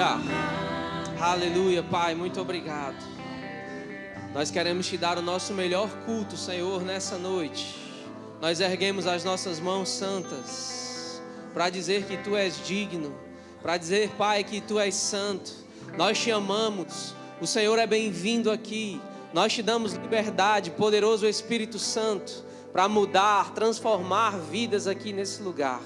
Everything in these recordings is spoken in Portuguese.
Aleluia. Aleluia, Pai, muito obrigado. Nós queremos te dar o nosso melhor culto, Senhor, nessa noite. Nós erguemos as nossas mãos santas para dizer que Tu és digno, para dizer, Pai, que Tu és santo. Nós te amamos, o Senhor é bem-vindo aqui. Nós te damos liberdade, poderoso Espírito Santo, para mudar, transformar vidas aqui nesse lugar.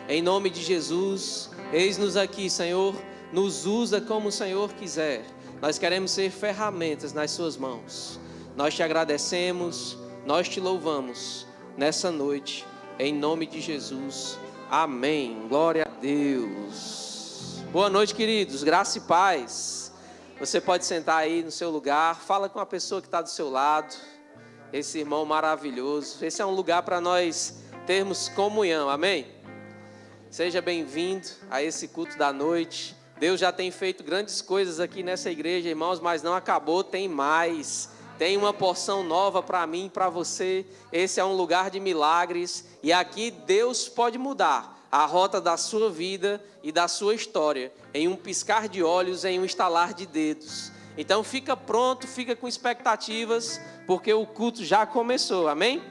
Em nome de Jesus, eis-nos aqui, Senhor, nos usa como o Senhor quiser. Nós queremos ser ferramentas nas suas mãos. Nós te agradecemos, nós te louvamos nessa noite, em nome de Jesus. Amém. Glória a Deus. Boa noite, queridos. Graça e paz. Você pode sentar aí no seu lugar. Fala com a pessoa que está do seu lado. Esse irmão maravilhoso. Esse é um lugar para nós termos comunhão. Amém? Seja bem-vindo a esse culto da noite. Deus já tem feito grandes coisas aqui nessa igreja, irmãos, mas não acabou, tem mais. Tem uma porção nova para mim e para você. Esse é um lugar de milagres e aqui Deus pode mudar a rota da sua vida e da sua história em um piscar de olhos, em um estalar de dedos. Então fica pronto, fica com expectativas, porque o culto já começou, amém?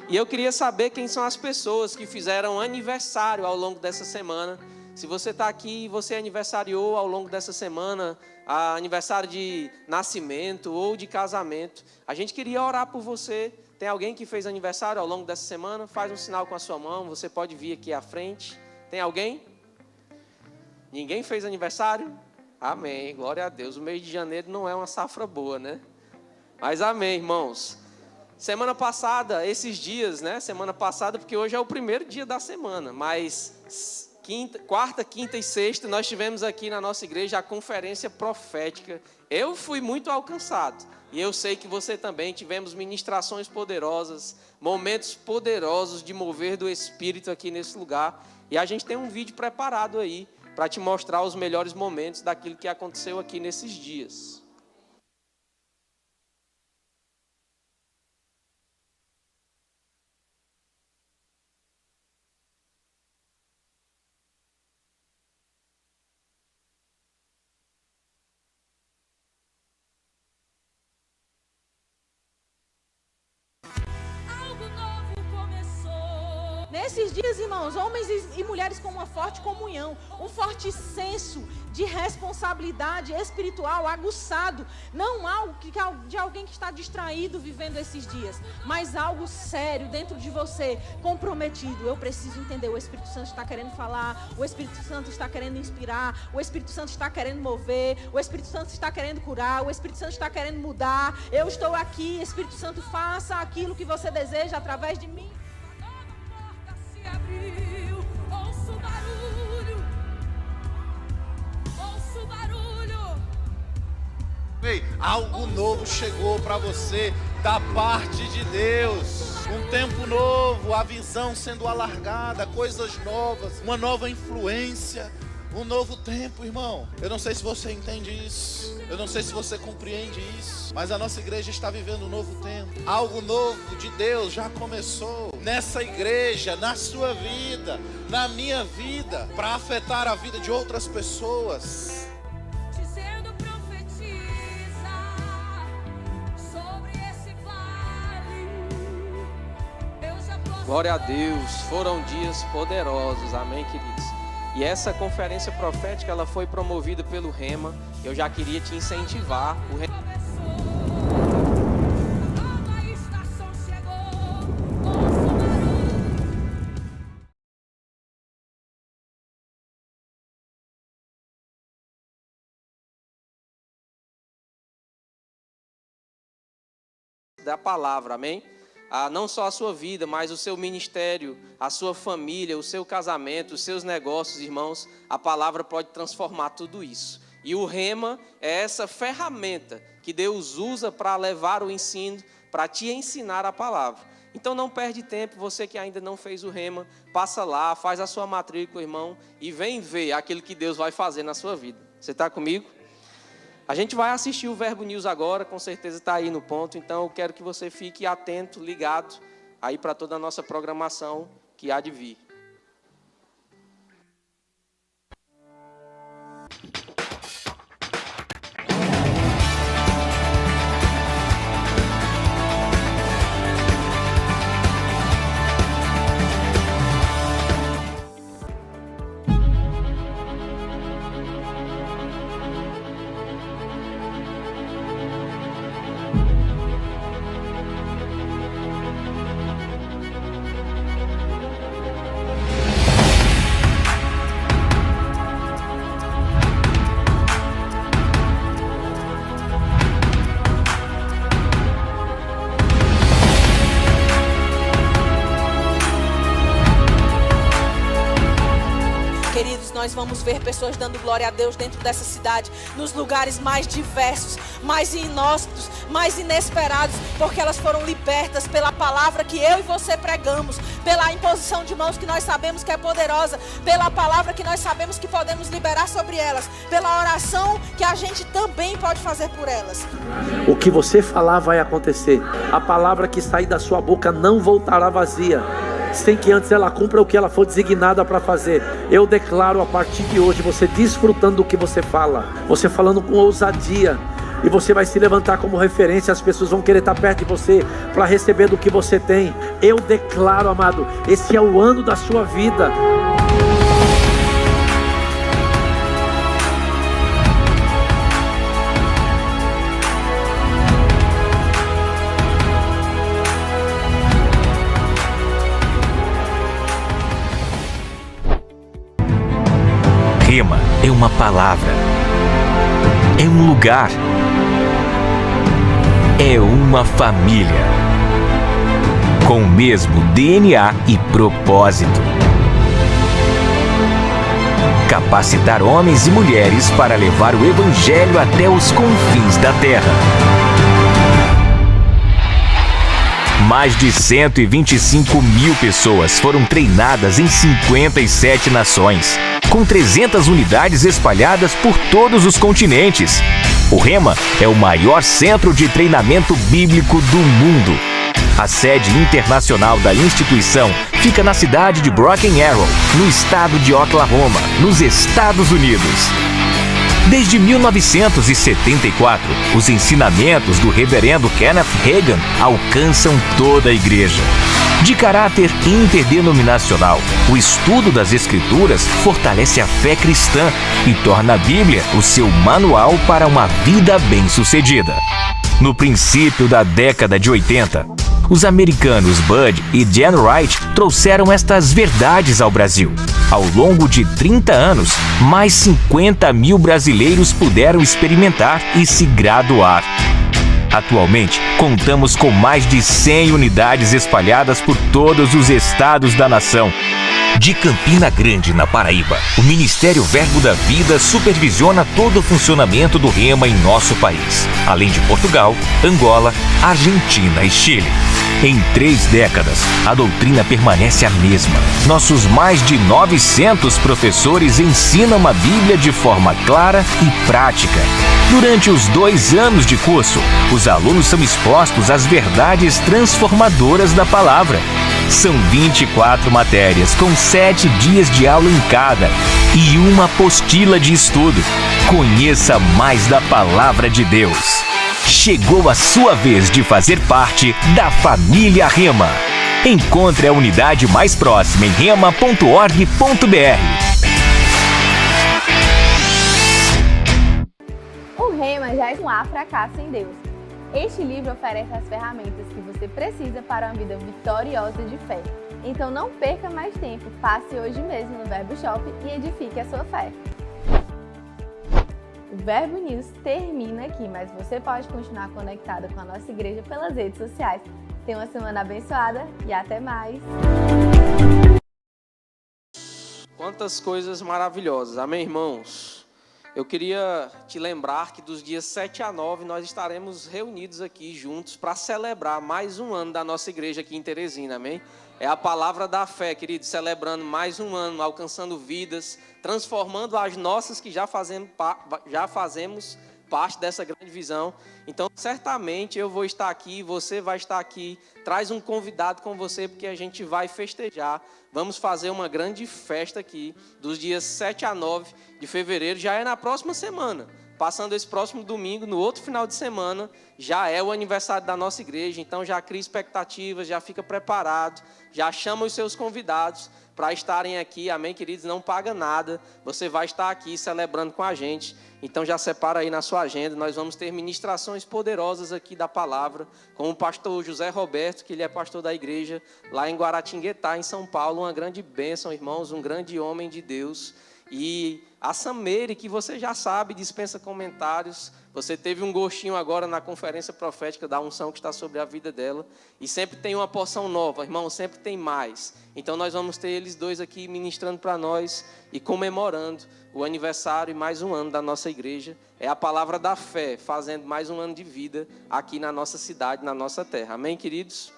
E eu queria saber quem são as pessoas que fizeram aniversário ao longo dessa semana. Se você está aqui e você aniversariou ao longo dessa semana, aniversário de nascimento ou de casamento, a gente queria orar por você. Tem alguém que fez aniversário ao longo dessa semana? Faz um sinal com a sua mão, você pode vir aqui à frente. Tem alguém? Ninguém fez aniversário? Amém, glória a Deus. O mês de janeiro não é uma safra boa, né? Mas amém, irmãos. Semana passada, esses dias, né? Semana passada, porque hoje é o primeiro dia da semana, mas quarta, quinta e sexta, nós tivemos aqui na nossa igreja a conferência profética. Eu fui muito alcançado. E eu sei que você também. Tivemos ministrações poderosas, momentos poderosos de mover do Espírito aqui nesse lugar. E a gente tem um vídeo preparado aí para te mostrar os melhores momentos daquilo que aconteceu aqui nesses dias. Nesses dias, irmãos, homens e mulheres com uma forte comunhão, um forte senso de responsabilidade espiritual aguçado, não algo de alguém que está distraído vivendo esses dias, mas algo sério dentro de você, comprometido. Eu preciso entender, o Espírito Santo está querendo falar, o Espírito Santo está querendo inspirar, o Espírito Santo está querendo mover, o Espírito Santo está querendo curar, o Espírito Santo está querendo mudar. Eu estou aqui, Espírito Santo, faça aquilo que você deseja através de mim. Abriu, ouço o barulho. Ei, algo novo chegou para você da parte de Deus. Um tempo novo, a visão sendo alargada, coisas novas, uma nova influência, um novo tempo, irmão. Eu não sei se você entende isso, eu não sei se você compreende isso, mas a nossa igreja está vivendo um novo tempo. Algo novo de Deus já começou nessa igreja, na sua vida, na minha vida, para afetar a vida de outras pessoas. Dizendo profetiza sobre esse vale. Eu já posso. Glória a Deus. Foram dias poderosos, amém, queridos? E essa conferência profética, ela foi promovida pelo Rema. Eu já queria te incentivar. O Rema... Nova estação chegou. Ouço o barulho. da palavra, amém? Não só a sua vida, mas o seu ministério, a sua família, o seu casamento, os seus negócios, irmãos. A palavra pode transformar tudo isso. E o Rema é essa ferramenta que Deus usa para levar o ensino, para te ensinar a palavra. Então não perde tempo, você que ainda não fez o Rema, passa lá, faz a sua matrícula, irmão, e vem ver aquilo que Deus vai fazer na sua vida. Você está comigo? A gente vai assistir o Verbo News agora, com certeza está aí no ponto, então eu quero que você fique atento, ligado, aí para toda a nossa programação que há de vir. Queridos, nós vamos ver pessoas dando glória a Deus dentro dessa cidade, nos lugares mais diversos, mais inóspitos, mais inesperados, porque elas foram libertas pela palavra que eu e você pregamos, pela imposição de mãos que nós sabemos que é poderosa, pela palavra que nós sabemos que podemos liberar sobre elas, pela oração que a gente também pode fazer por elas. O que você falar vai acontecer. A palavra que sair da sua boca não voltará vazia, sem que antes ela cumpra o que ela for designada para fazer. Eu declaro a partir de hoje, você desfrutando do que você fala, você falando com ousadia, e você vai se levantar como referência. As pessoas vão querer estar perto de você para receber do que você tem. Eu declaro, amado, esse é o ano da sua vida. Rema é uma palavra, é um lugar, é uma família, com o mesmo DNA e propósito. Capacitar homens e mulheres para levar o Evangelho até os confins da terra. Mais de 125 mil pessoas foram treinadas em 57 nações, com 300 unidades espalhadas por todos os continentes. O Rema é o maior centro de treinamento bíblico do mundo. A sede internacional da instituição fica na cidade de Broken Arrow, no estado de Oklahoma, nos Estados Unidos. Desde 1974, os ensinamentos do reverendo Kenneth Hagin alcançam toda a igreja. De caráter interdenominacional, o estudo das Escrituras fortalece a fé cristã e torna a Bíblia o seu manual para uma vida bem-sucedida. No princípio da década de 80, os americanos Bud e Jan Wright trouxeram estas verdades ao Brasil. Ao longo de 30 anos, mais 50 mil brasileiros puderam experimentar e se graduar. Atualmente, contamos com mais de 100 unidades espalhadas por todos os estados da nação. De Campina Grande, na Paraíba, o Ministério Verbo da Vida supervisiona todo o funcionamento do Rema em nosso país, além de Portugal, Angola, Argentina e Chile. Em 3 décadas, a doutrina permanece a mesma. Nossos mais de 900 professores ensinam a Bíblia de forma clara e prática. Durante os 2 anos de curso, os alunos são expostos às verdades transformadoras da palavra. São 24 matérias, com 7 dias de aula em cada e uma apostila de estudo. Conheça mais da Palavra de Deus. Chegou a sua vez de fazer parte da família Rema. Encontre a unidade mais próxima em rema.org.br. O Rema já é um fracasso em Deus. Este livro oferece as ferramentas que você precisa para uma vida vitoriosa de fé. Então não perca mais tempo, passe hoje mesmo no Verbo Shop e edifique a sua fé. O Verbo News termina aqui, mas você pode continuar conectado com a nossa igreja pelas redes sociais. Tenha uma semana abençoada e até mais! Quantas coisas maravilhosas, amém, irmãos? Eu queria te lembrar que dos dias 7 a 9 nós estaremos reunidos aqui juntos para celebrar mais um ano da nossa igreja aqui em Teresina, amém? É a palavra da fé, queridos, celebrando mais um ano, alcançando vidas, transformando as nossas que já fazemos parte dessa grande visão. Então, certamente eu vou estar aqui, você vai estar aqui, traz um convidado com você, porque a gente vai festejar. Vamos fazer uma grande festa aqui, dos dias 7 a 9 de fevereiro, já é na próxima semana. Passando esse próximo domingo, no outro final de semana, já é o aniversário da nossa igreja. Então já cria expectativas, já fica preparado, já chama os seus convidados para estarem aqui, amém, queridos? Não paga nada, você vai estar aqui celebrando com a gente. Então já separa aí na sua agenda, nós vamos ter ministrações poderosas aqui da palavra, com o pastor José Roberto, que ele é pastor da igreja lá em Guaratinguetá, em São Paulo, uma grande bênção, irmãos, um grande homem de Deus. E a Samere, que você já sabe, dispensa comentários. Você teve um gostinho agora na conferência profética da unção que está sobre a vida dela. E sempre tem uma porção nova, irmão, sempre tem mais. Então nós vamos ter eles dois aqui ministrando para nós e comemorando o aniversário e mais um ano da nossa igreja. É a palavra da fé, fazendo mais um ano de vida aqui na nossa cidade, na nossa terra. Amém, queridos?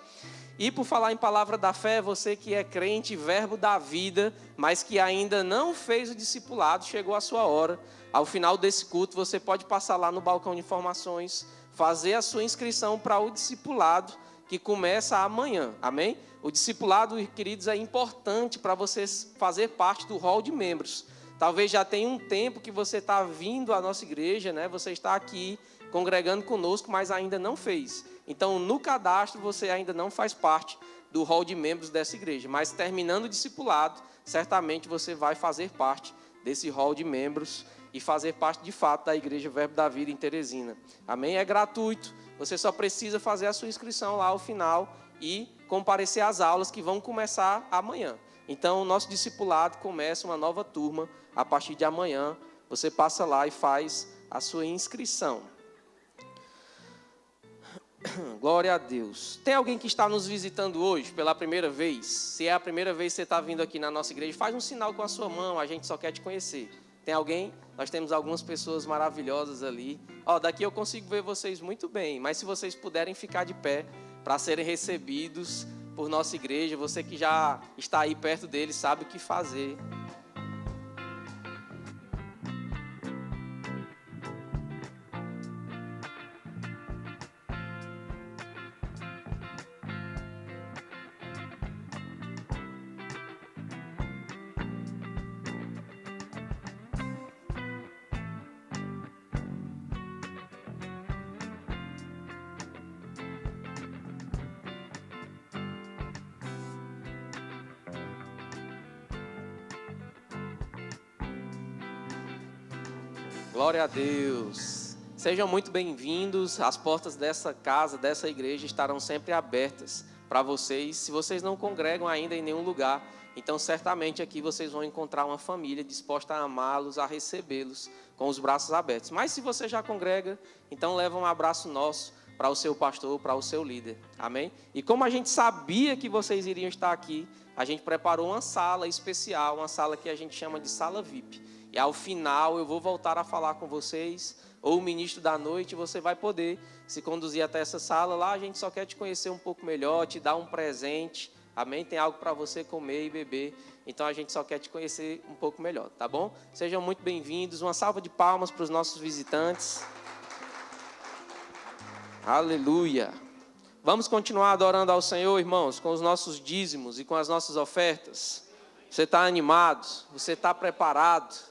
E por falar em palavra da fé, você que é crente, verbo da vida, mas que ainda não fez o discipulado, chegou a sua hora. Ao final desse culto, você pode passar lá no balcão de informações, fazer a sua inscrição para o discipulado, que começa amanhã, amém? O discipulado, queridos, é importante para você fazer parte do hall de membros. Talvez já tenha um tempo que você está vindo à nossa igreja, né? Você está aqui congregando conosco, mas ainda não fez. Então, no cadastro, você ainda não faz parte do hall de membros dessa igreja. Mas, terminando o discipulado, certamente você vai fazer parte desse hall de membros e fazer parte, de fato, da Igreja Verbo da Vida em Teresina. Amém? É gratuito. Você só precisa fazer a sua inscrição lá ao final e comparecer às aulas que vão começar amanhã. Então, o nosso discipulado começa uma nova turma a partir de amanhã. Você passa lá e faz a sua inscrição. Glória a Deus. Tem alguém que está nos visitando hoje pela primeira vez? Se é a primeira vez que você está vindo aqui na nossa igreja, faz um sinal com a sua mão, a gente só quer te conhecer. Tem alguém? Nós temos algumas pessoas maravilhosas ali. Daqui eu consigo ver vocês muito bem, mas se vocês puderem ficar de pé para serem recebidos por nossa igreja, você que já está aí perto deles sabe o que fazer. Glória a Deus. Sejam muito bem-vindos. As portas dessa casa, dessa igreja, estarão sempre abertas para vocês. Se vocês não congregam ainda em nenhum lugar, então certamente aqui vocês vão encontrar uma família disposta a amá-los, a recebê-los com os braços abertos. Mas se você já congrega, então leva um abraço nosso para o seu pastor, para o seu líder. Amém? E como a gente sabia que vocês iriam estar aqui, a gente preparou uma sala especial, uma sala que a gente chama de sala VIP. E ao final eu vou voltar a falar com vocês, ou o ministro da noite, você vai poder se conduzir até essa sala. Lá a gente só quer te conhecer um pouco melhor, te dar um presente, amém? Tem algo para você comer e beber, então a gente só quer te conhecer um pouco melhor, tá bom? Sejam muito bem-vindos, uma salva de palmas para os nossos visitantes. Aleluia! Vamos continuar adorando ao Senhor, irmãos, com os nossos dízimos e com as nossas ofertas. Você está animado? Você está preparado?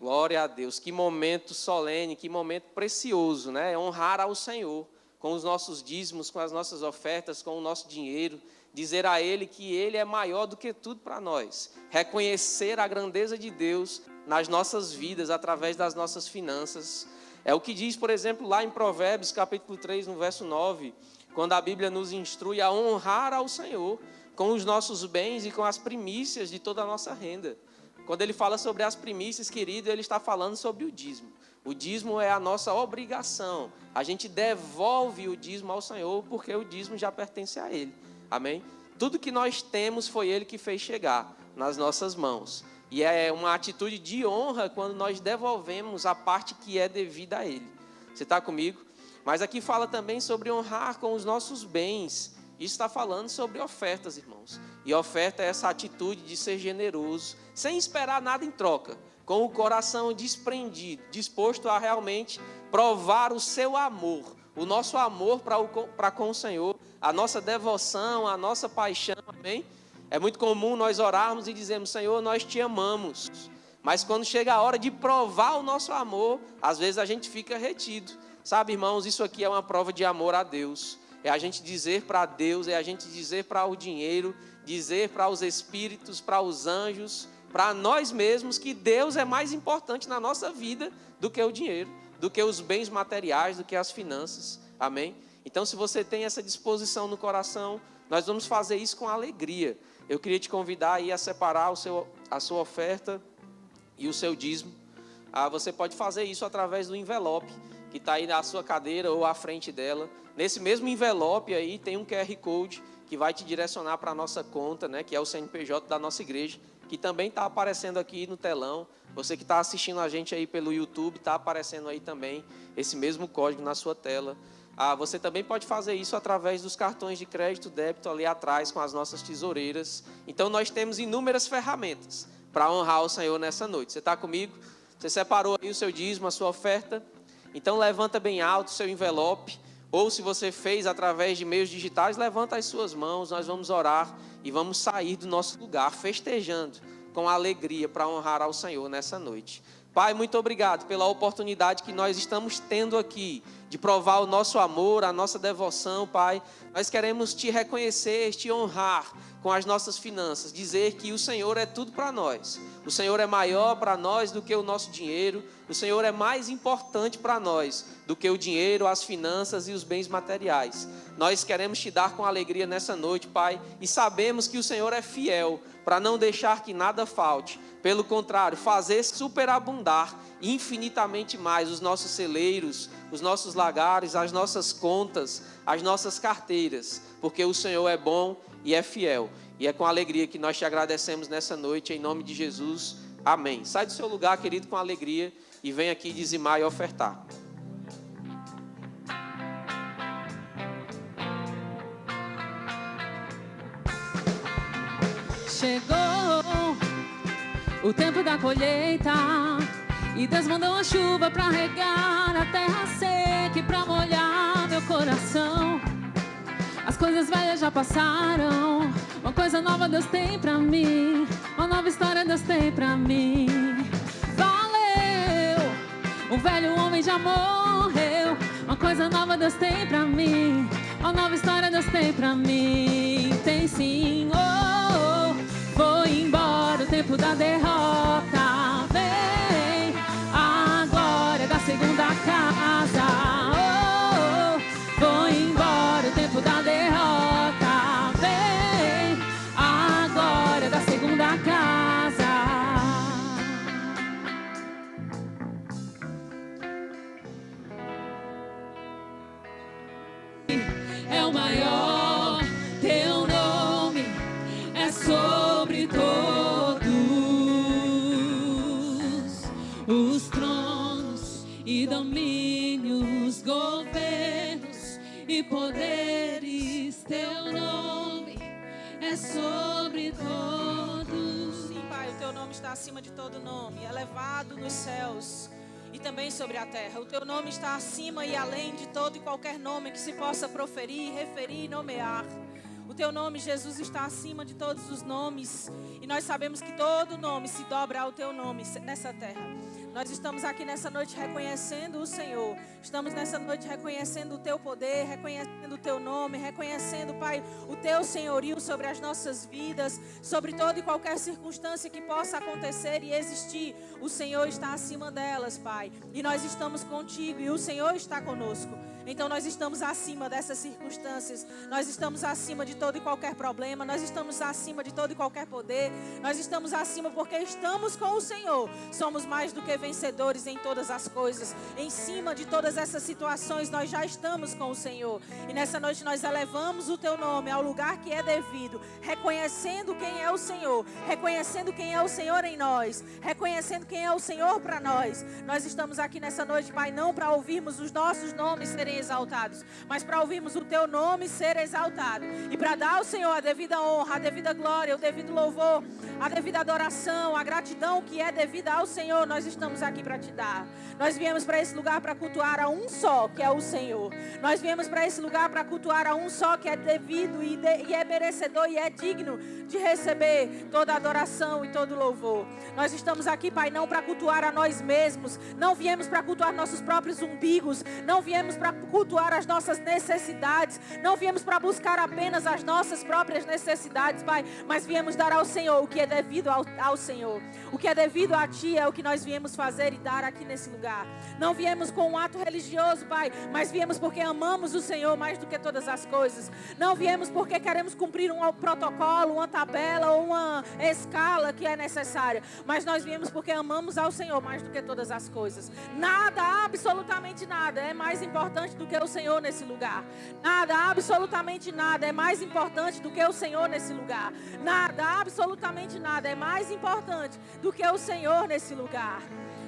Glória a Deus, que momento solene, que momento precioso, né? Honrar ao Senhor com os nossos dízimos, com as nossas ofertas, com o nosso dinheiro, dizer a Ele que Ele é maior do que tudo para nós, reconhecer a grandeza de Deus nas nossas vidas, através das nossas finanças. É o que diz, por exemplo, lá em Provérbios, capítulo 3, no verso 9, quando a Bíblia nos instrui a honrar ao Senhor com os nossos bens e com as primícias de toda a nossa renda. Quando ele fala sobre as primícias, querido, ele está falando sobre o dízimo. O dízimo é a nossa obrigação. A gente devolve o dízimo ao Senhor porque o dízimo já pertence a Ele. Amém? Tudo que nós temos foi Ele que fez chegar nas nossas mãos. E é uma atitude de honra quando nós devolvemos a parte que é devida a Ele. Você está comigo? Mas aqui fala também sobre honrar com os nossos bens. Isso está falando sobre ofertas, irmãos. E oferta é essa atitude de ser generoso, sem esperar nada em troca, com o coração desprendido, disposto a realmente provar o seu amor, o nosso amor para com o Senhor, a nossa devoção, a nossa paixão, amém? É muito comum nós orarmos e dizermos, Senhor, nós te amamos. Mas quando chega a hora de provar o nosso amor, às vezes a gente fica retido. Sabe, irmãos, isso aqui é uma prova de amor a Deus. É a gente dizer para Deus, é a gente dizer para o dinheiro, dizer para os espíritos, para os anjos, para nós mesmos que Deus é mais importante na nossa vida do que o dinheiro, do que os bens materiais, do que as finanças. Amém? Então, se você tem essa disposição no coração, nós vamos fazer isso com alegria. Eu queria te convidar aí a separar a sua oferta e o seu dízimo, você pode fazer isso através do envelope que está aí na sua cadeira ou à frente dela. Nesse mesmo envelope aí tem um QR Code que vai te direcionar para a nossa conta, né, que é o CNPJ da nossa igreja, que também está aparecendo aqui no telão. Você que está assistindo a gente aí pelo YouTube, está aparecendo aí também esse mesmo código na sua tela. Você também pode fazer isso através dos cartões de crédito, débito ali atrás com as nossas tesoureiras. Então nós temos inúmeras ferramentas para honrar o Senhor nessa noite. Você está comigo? Você separou aí o seu dízimo, a sua oferta? Então levanta bem alto o seu envelope. Ou se você fez através de meios digitais, levanta as suas mãos. Nós vamos orar e vamos sair do nosso lugar festejando com alegria para honrar ao Senhor nessa noite. Pai, muito obrigado pela oportunidade que nós estamos tendo aqui de provar o nosso amor, a nossa devoção, Pai. Nós queremos te reconhecer, te honrar com as nossas finanças, dizer que o Senhor é tudo para nós. O Senhor é maior para nós do que o nosso dinheiro. O Senhor é mais importante para nós do que o dinheiro, as finanças e os bens materiais. Nós queremos te dar com alegria nessa noite, Pai, e sabemos que o Senhor é fiel para não deixar que nada falte. Pelo contrário, fazer superabundar infinitamente mais os nossos celeiros, os nossos lagares, as nossas contas, as nossas carteiras, porque o Senhor é bom e é fiel. E é com alegria que nós te agradecemos nessa noite, em nome de Jesus. Amém. Sai do seu lugar, querido, com alegria e vem aqui dizimar e ofertar. Chegou o tempo da colheita e Deus mandou uma chuva pra regar a terra seca e pra molhar meu coração. As coisas velhas já passaram, uma coisa nova Deus tem pra mim, uma nova história Deus tem pra mim. Valeu, o velho homem já morreu, uma coisa nova Deus tem pra mim, uma nova história Deus tem pra mim. Tem sim, vou embora o tempo da derrota, vem a glória da segunda casa. Vou embora o tempo da derrota, vem a glória da segunda casa. É o maior, teu nome é sobre todos os tronos e domínios, governos e poderes. Teu nome é sobre todos. Sim, Pai, o teu nome está acima de todo nome, elevado nos céus e também sobre a terra. O teu nome está acima e além de todo e qualquer nome que se possa proferir, referir e nomear. O teu nome, Jesus, está acima de todos os nomes. E nós sabemos que todo nome se dobra ao teu nome nessa terra. Nós estamos aqui nessa noite reconhecendo o Senhor. Estamos nessa noite reconhecendo o teu poder, reconhecendo o teu nome, reconhecendo, Pai, o teu senhorio sobre as nossas vidas, sobre toda e qualquer circunstância que possa acontecer e existir. O Senhor está acima delas, Pai. E nós estamos contigo e o Senhor está conosco. Então nós estamos acima dessas circunstâncias. Nós estamos acima de todo e qualquer problema. Nós estamos acima de todo e qualquer poder. Nós estamos acima porque estamos com o Senhor. Somos mais do que vencedores em todas as coisas. Em cima de todas essas situações, nós já estamos com o Senhor. E nessa noite nós elevamos o teu nome ao lugar que é devido, reconhecendo quem é o Senhor, reconhecendo quem é o Senhor em nós, reconhecendo quem é o Senhor para nós. Nós estamos aqui nessa noite, Pai, não para ouvirmos os nossos nomes serem exaltados, mas para ouvirmos o teu nome ser exaltado e para dar ao Senhor a devida honra, a devida glória, o devido louvor, a devida adoração, a gratidão que é devida ao Senhor. Nós estamos aqui para te dar. Nós viemos para esse lugar para cultuar a um só, que é o Senhor. Nós viemos para esse lugar para cultuar a um só, que é devido e é merecedor e é digno de receber toda a adoração e todo o louvor. Nós estamos aqui, Pai, não para cultuar a nós mesmos, não viemos para cultuar nossos próprios umbigos, não viemos para cultuar as nossas necessidades. Não viemos para buscar apenas as nossas próprias necessidades, Pai, mas viemos dar ao Senhor o que é devido ao Senhor. O que é devido a Ti é o que nós viemos fazer e dar aqui nesse lugar. Não viemos com um ato religioso, Pai, mas viemos porque amamos o Senhor mais do que todas as coisas. Não viemos porque queremos cumprir um protocolo, uma tabela ou uma escala que é necessária, mas nós viemos porque amamos ao Senhor mais do que todas as coisas. Nada, absolutamente nada é mais importante do que o Senhor nesse lugar. Nada, absolutamente nada é mais importante do que o Senhor nesse lugar. Nada, absolutamente nada é mais importante do que o Senhor nesse lugar.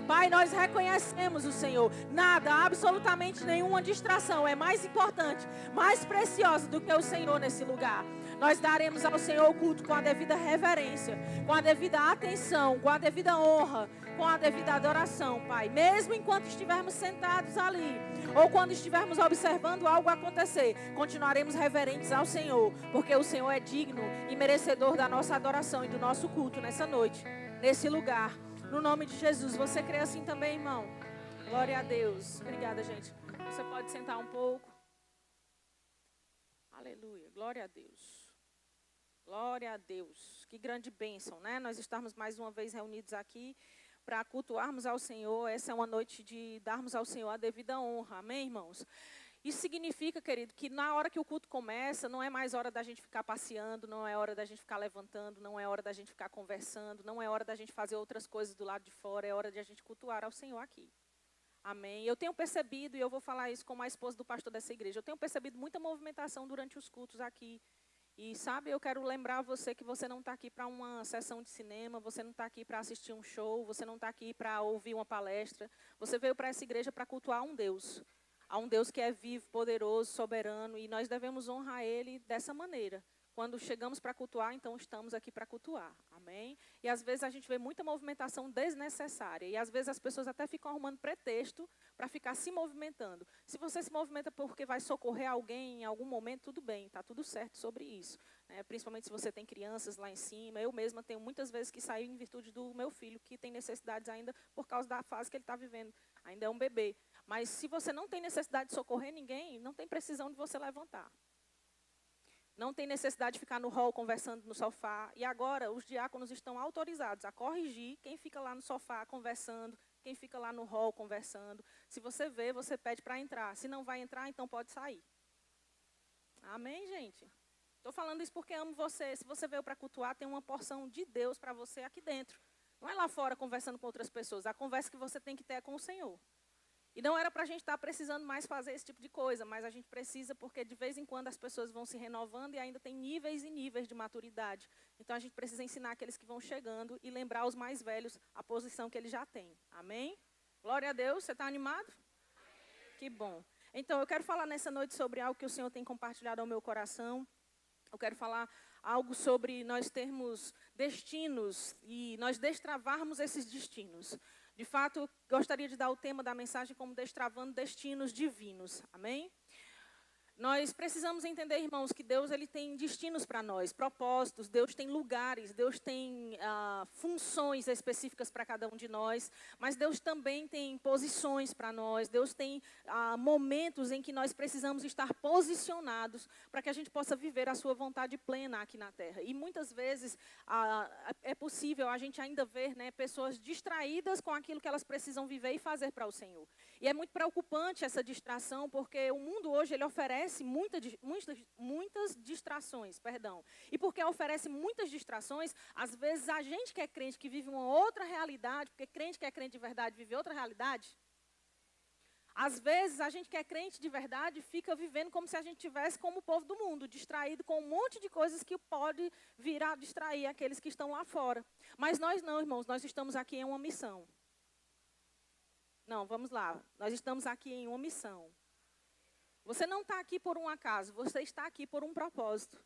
Pai, nós reconhecemos o Senhor. Nada, absolutamente nenhuma distração é mais importante, mais preciosa do que o Senhor nesse lugar. Nós daremos ao Senhor o culto com a devida reverência, com a devida atenção, com a devida honra, com a devida adoração, Pai. Mesmo enquanto estivermos sentados ali, ou quando estivermos observando algo acontecer, continuaremos reverentes ao Senhor, porque o Senhor é digno e merecedor da nossa adoração e do nosso culto nessa noite, nesse lugar. No nome de Jesus. Você crê assim também, irmão? Glória a Deus. Obrigada, gente. Você pode sentar um pouco. Aleluia. Glória a Deus. Glória a Deus. Que grande bênção, né? Nós estamos mais uma vez reunidos aqui para cultuarmos ao Senhor. Essa é uma noite de darmos ao Senhor a devida honra. Amém, irmãos? Isso significa, querido, que na hora que o culto começa, não é mais hora da gente ficar passeando, não é hora da gente ficar levantando, não é hora da gente ficar conversando, não é hora da gente fazer outras coisas do lado de fora, é hora de a gente cultuar ao Senhor aqui. Amém? Eu tenho percebido, e eu vou falar isso como a esposa do pastor dessa igreja, eu tenho percebido muita movimentação durante os cultos aqui. E sabe, eu quero lembrar você que você não está aqui para uma sessão de cinema, você não está aqui para assistir um show, você não está aqui para ouvir uma palestra, você veio para essa igreja para cultuar um Deus. Há um Deus que é vivo, poderoso, soberano, e nós devemos honrar Ele dessa maneira. Quando chegamos para cultuar, então estamos aqui para cultuar. Amém? E às vezes a gente vê muita movimentação desnecessária. E às vezes as pessoas até ficam arrumando pretexto para ficar se movimentando. Se você se movimenta porque vai socorrer alguém em algum momento, tudo bem, está tudo certo sobre isso. Principalmente se você tem crianças lá em cima. Eu mesma tenho muitas vezes que sair em virtude do meu filho, que tem necessidades ainda por causa da fase que ele está vivendo. Ainda é um bebê. Mas se você não tem necessidade de socorrer ninguém, não tem precisão de você levantar. Não tem necessidade de ficar no hall conversando no sofá. E agora os diáconos estão autorizados a corrigir quem fica lá no sofá conversando, quem fica lá no hall conversando. Se você vê, você pede para entrar. Se não vai entrar, então pode sair. Amém, gente? Estou falando isso porque amo você. Se você veio para cultuar, tem uma porção de Deus para você aqui dentro. Não é lá fora conversando com outras pessoas. A conversa que você tem que ter é com o Senhor. E não era para a gente estar precisando mais fazer esse tipo de coisa, mas a gente precisa porque de vez em quando as pessoas vão se renovando e ainda tem níveis e níveis de maturidade. Então a gente precisa ensinar aqueles que vão chegando e lembrar os mais velhos a posição que eles já têm. Amém? Glória a Deus. Você está animado? Que bom. Então eu quero falar nessa noite sobre algo que o Senhor tem compartilhado ao meu coração. Eu quero falar algo sobre nós termos destinos e nós destravarmos esses destinos. De fato, eu gostaria de dar o tema da mensagem como destravando destinos divinos. Amém? Nós precisamos entender, irmãos, que Deus ele tem destinos para nós, propósitos, Deus tem lugares, Deus tem funções específicas para cada um de nós, mas Deus também tem posições para nós, Deus tem momentos em que nós precisamos estar posicionados para que a gente possa viver a sua vontade plena aqui na terra. E muitas vezes é possível a gente ainda ver, né, pessoas distraídas com aquilo que elas precisam viver e fazer para o Senhor. E é muito preocupante essa distração, porque o mundo hoje ele oferece muitas distrações, perdão. E porque oferece muitas distrações, às vezes a gente que é crente, que vive uma outra realidade, porque crente que é crente de verdade vive outra realidade, às vezes a gente que é crente de verdade fica vivendo como se a gente tivesse como o povo do mundo, distraído com um monte de coisas que pode vir a distrair aqueles que estão lá fora. Mas nós não, irmãos, nós estamos aqui em uma missão. Não, vamos lá, nós estamos aqui em uma missão. Você não está aqui por um acaso, você está aqui por um propósito.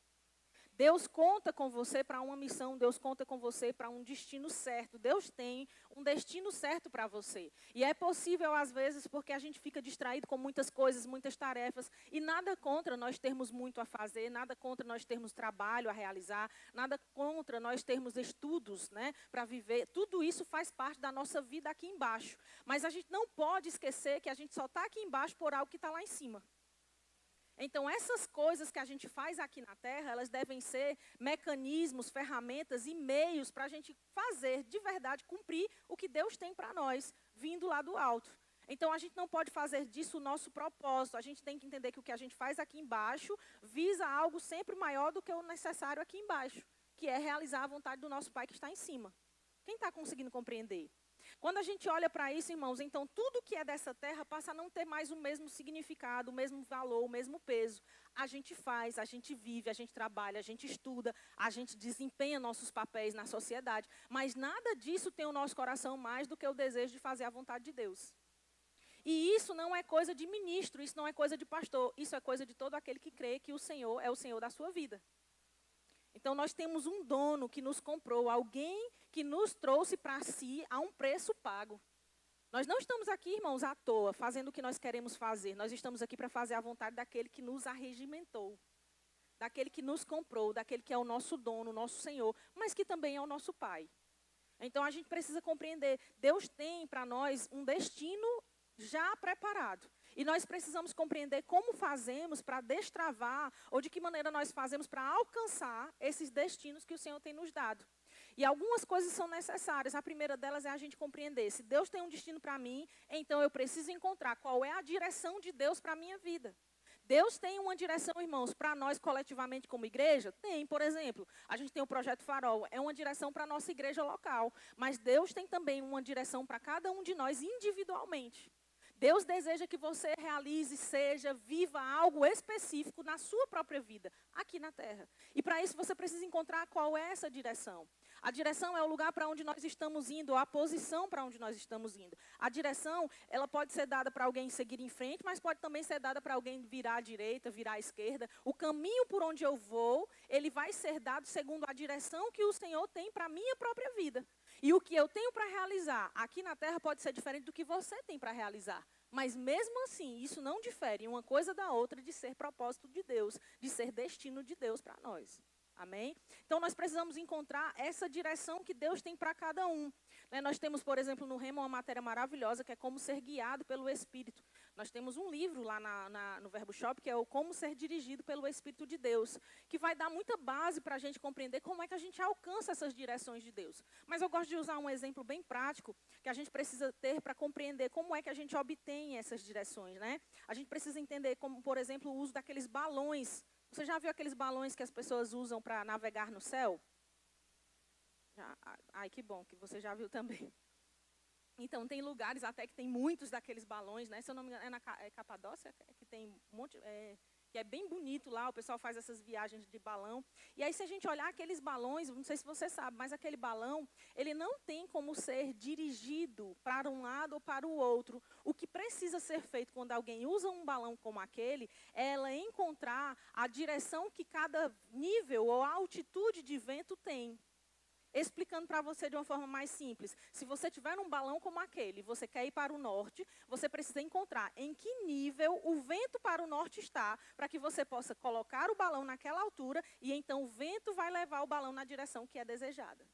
Deus conta com você para uma missão, Deus conta com você para um destino certo. Deus tem um destino certo para você. E é possível, às vezes, porque a gente fica distraído com muitas coisas, muitas tarefas, e nada contra nós termos muito a fazer, nada contra nós termos trabalho a realizar, nada contra nós termos estudos, né, para viver. Tudo isso faz parte da nossa vida aqui embaixo. Mas a gente não pode esquecer que a gente só está aqui embaixo por algo que está lá em cima. Então, essas coisas que a gente faz aqui na Terra, elas devem ser mecanismos, ferramentas e meios para a gente fazer, de verdade, cumprir o que Deus tem para nós, vindo lá do alto. Então, a gente não pode fazer disso o nosso propósito. A gente tem que entender que o que a gente faz aqui embaixo visa algo sempre maior do que o necessário aqui embaixo, que é realizar a vontade do nosso Pai que está em cima. Quem está conseguindo compreender? Quando a gente olha para isso, irmãos, então tudo que é dessa terra passa a não ter mais o mesmo significado, o mesmo valor, o mesmo peso. A gente faz, a gente vive, a gente trabalha, a gente estuda, a gente desempenha nossos papéis na sociedade, mas nada disso tem o nosso coração mais do que o desejo de fazer a vontade de Deus. E isso não é coisa de ministro, isso não é coisa de pastor, isso é coisa de todo aquele que crê que o Senhor é o Senhor da sua vida. Então, nós temos um dono que nos comprou, alguém que nos trouxe para si a um preço pago. Nós não estamos aqui, irmãos, à toa, fazendo o que nós queremos fazer. Nós estamos aqui para fazer a vontade daquele que nos arregimentou, daquele que nos comprou, daquele que é o nosso dono, o nosso Senhor, mas que também é o nosso Pai. Então, a gente precisa compreender, Deus tem para nós um destino já preparado. E nós precisamos compreender como fazemos para destravar, ou de que maneira nós fazemos para alcançar esses destinos que o Senhor tem nos dado. E algumas coisas são necessárias. A primeira delas é a gente compreender, se Deus tem um destino para mim, então eu preciso encontrar qual é a direção de Deus para a minha vida. Deus tem uma direção, irmãos, para nós coletivamente como igreja? Tem, por exemplo, a gente tem o Projeto Farol, é uma direção para a nossa igreja local, mas Deus tem também uma direção para cada um de nós individualmente. Deus deseja que você realize, seja, viva algo específico na sua própria vida, aqui na terra. E para isso você precisa encontrar qual é essa direção. A direção é o lugar para onde nós estamos indo, a posição para onde nós estamos indo. A direção, ela pode ser dada para alguém seguir em frente, mas pode também ser dada para alguém virar à direita, virar à esquerda. O caminho por onde eu vou, ele vai ser dado segundo a direção que o Senhor tem para a minha própria vida. E o que eu tenho para realizar aqui na terra pode ser diferente do que você tem para realizar. Mas mesmo assim, isso não difere uma coisa da outra de ser propósito de Deus, de ser destino de Deus para nós. Amém? Então, nós precisamos encontrar essa direção que Deus tem para cada um. Nós temos, por exemplo, no Rema uma matéria maravilhosa, que é como ser guiado pelo Espírito. Nós temos um livro lá no Verbo Shop, que é o Como Ser Dirigido pelo Espírito de Deus, que vai dar muita base para a gente compreender como é que a gente alcança essas direções de Deus. Mas eu gosto de usar um exemplo bem prático, que a gente precisa ter para compreender como é que a gente obtém essas direções. Né? A gente precisa entender, como, por exemplo, o uso daqueles balões. Você já viu aqueles balões que as pessoas usam para navegar no céu? Ai, que bom que você já viu também. Então, tem lugares até que tem muitos daqueles balões, né? Se eu não me engano, é Capadócia, que tem um monte, que é bem bonito lá, o pessoal faz essas viagens de balão. E aí, se a gente olhar aqueles balões, não sei se você sabe, mas aquele balão, ele não tem como ser dirigido para um lado ou para o outro. O que precisa ser feito quando alguém usa um balão como aquele, é ela encontrar a direção que cada nível ou altitude de vento tem. Explicando para você de uma forma mais simples, se você tiver um balão como aquele, você quer ir para o norte, você precisa encontrar em que nível o vento para o norte está, para que você possa colocar o balão naquela altura, e então o vento vai levar o balão na direção que é desejada.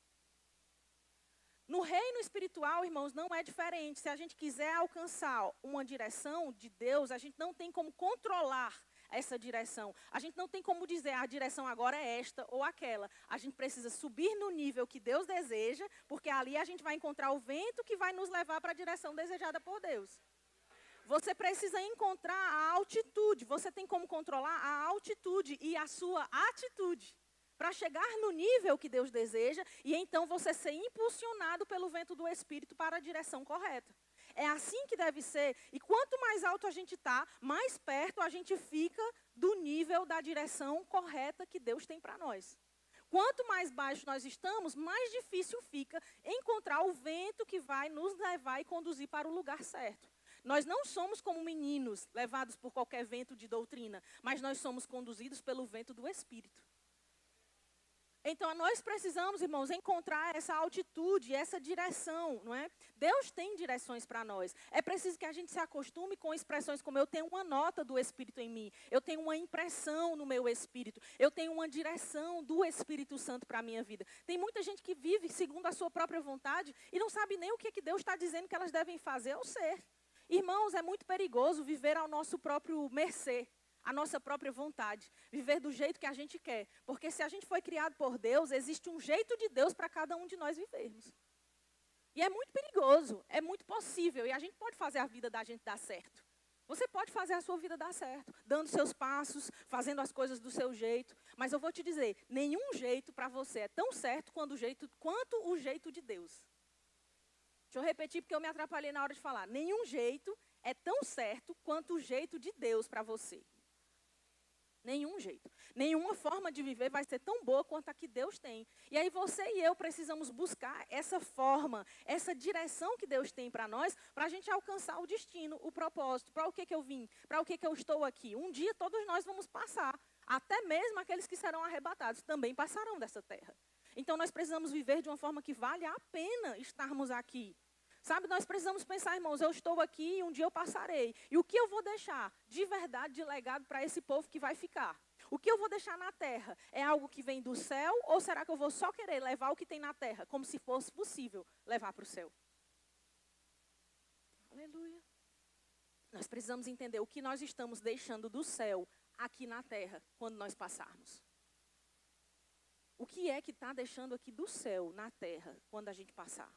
No reino espiritual, irmãos, não é diferente. Se a gente quiser alcançar uma direção de Deus, a gente não tem como controlar essa direção. A gente não tem como dizer, a direção agora é esta ou aquela. A gente precisa subir no nível que Deus deseja, porque ali a gente vai encontrar o vento que vai nos levar para a direção desejada por Deus. Você precisa encontrar a altitude. Você tem como controlar a altitude e a sua atitude para chegar no nível que Deus deseja e então você ser impulsionado pelo vento do Espírito para a direção correta. É assim que deve ser. E quanto mais alto a gente está, mais perto a gente fica do nível da direção correta que Deus tem para nós. Quanto mais baixo nós estamos, mais difícil fica encontrar o vento que vai nos levar e conduzir para o lugar certo. Nós não somos como meninos levados por qualquer vento de doutrina, mas nós somos conduzidos pelo vento do Espírito. Então, nós precisamos, irmãos, encontrar essa altitude, essa direção, não é? Deus tem direções para nós. É preciso que a gente se acostume com expressões como eu tenho uma nota do Espírito em mim, eu tenho uma impressão no meu espírito, eu tenho uma direção do Espírito Santo para a minha vida. Tem muita gente que vive segundo a sua própria vontade e não sabe nem o que Deus está dizendo que elas devem fazer ou ser. Irmãos, é muito perigoso viver ao nosso próprio mercê. A nossa própria vontade, viver do jeito que a gente quer. Porque se a gente foi criado por Deus, existe um jeito de Deus para cada um de nós vivermos. E é muito perigoso, é muito possível, e a gente pode fazer a vida da gente dar certo. Você pode fazer a sua vida dar certo, dando seus passos, fazendo as coisas do seu jeito. Mas eu vou te dizer, nenhum jeito para você é tão certo quanto o jeito de Deus. Deixa eu repetir porque eu me atrapalhei na hora de falar. Nenhum jeito é tão certo quanto o jeito de Deus para você. Nenhum jeito. Nenhuma forma de viver vai ser tão boa quanto a que Deus tem. E aí você e eu precisamos buscar essa forma, essa direção que Deus tem para nós, para a gente alcançar o destino, o propósito. Para o que eu vim? Para o que eu estou aqui? Um dia todos nós vamos passar. Até mesmo aqueles que serão arrebatados também passarão dessa terra. Então nós precisamos viver de uma forma que vale a pena estarmos aqui. Sabe, nós precisamos pensar, irmãos, eu estou aqui e um dia eu passarei. E o que eu vou deixar de verdade de legado para esse povo que vai ficar? O que eu vou deixar na terra é algo que vem do céu ou será que eu vou só querer levar o que tem na terra, como se fosse possível levar para o céu? Aleluia. Nós precisamos entender o que nós estamos deixando do céu aqui na terra quando nós passarmos. O que é que está deixando aqui do céu na terra quando a gente passar?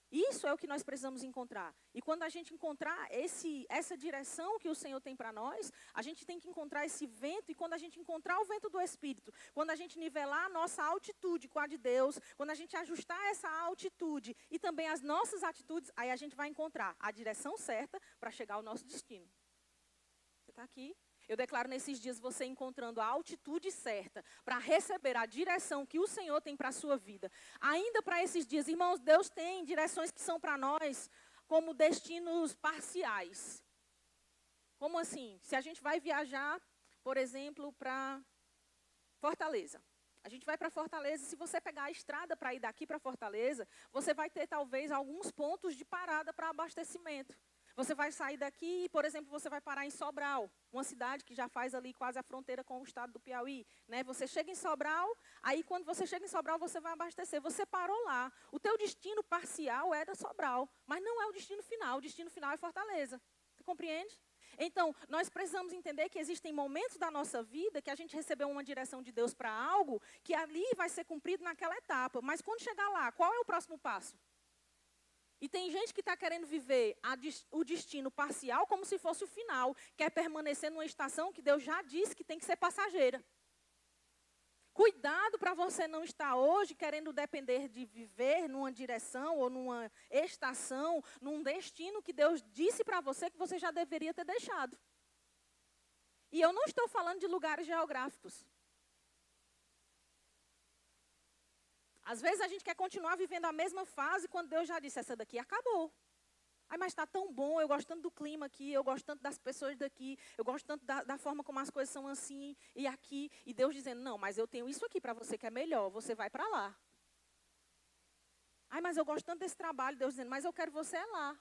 Isso é o que nós precisamos encontrar. E quando a gente encontrar essa direção que o Senhor tem para nós, a gente tem que encontrar esse vento. E quando a gente encontrar o vento do Espírito, quando a gente nivelar a nossa altitude com a de Deus, quando a gente ajustar essa altitude e também as nossas atitudes, aí a gente vai encontrar a direção certa para chegar ao nosso destino. Você está aqui? Eu declaro nesses dias você encontrando a altitude certa para receber a direção que o Senhor tem para a sua vida. Ainda para esses dias, irmãos, Deus tem direções que são para nós como destinos parciais. Como assim? Se a gente vai viajar, por exemplo, para Fortaleza. A gente vai para Fortaleza, se você pegar a estrada para ir daqui para Fortaleza, você vai ter talvez alguns pontos de parada para abastecimento. Você vai sair daqui e, por exemplo, você vai parar em Sobral, uma cidade que já faz ali quase a fronteira com o estado do Piauí. Né? Você chega em Sobral, aí quando você chega em Sobral, você vai abastecer. Você parou lá. O teu destino parcial era Sobral, mas não é o destino final. O destino final é Fortaleza. Você compreende? Então, nós precisamos entender que existem momentos da nossa vida que a gente recebeu uma direção de Deus para algo que ali vai ser cumprido naquela etapa. Mas quando chegar lá, qual é o próximo passo? E tem gente que está querendo viver o destino parcial como se fosse o final. Quer permanecer numa estação que Deus já disse que tem que ser passageira. Cuidado para você não estar hoje querendo depender de viver numa direção ou numa estação, num destino que Deus disse para você que você já deveria ter deixado. E eu não estou falando de lugares geográficos. Às vezes a gente quer continuar vivendo a mesma fase quando Deus já disse, essa daqui acabou. Ai, mas está tão bom, eu gosto tanto do clima aqui, eu gosto tanto das pessoas daqui, eu gosto tanto da forma como as coisas são assim e aqui. E Deus dizendo, não, mas eu tenho isso aqui para você que é melhor, você vai para lá. Ai, mas eu gosto tanto desse trabalho, Deus dizendo, mas eu quero você lá.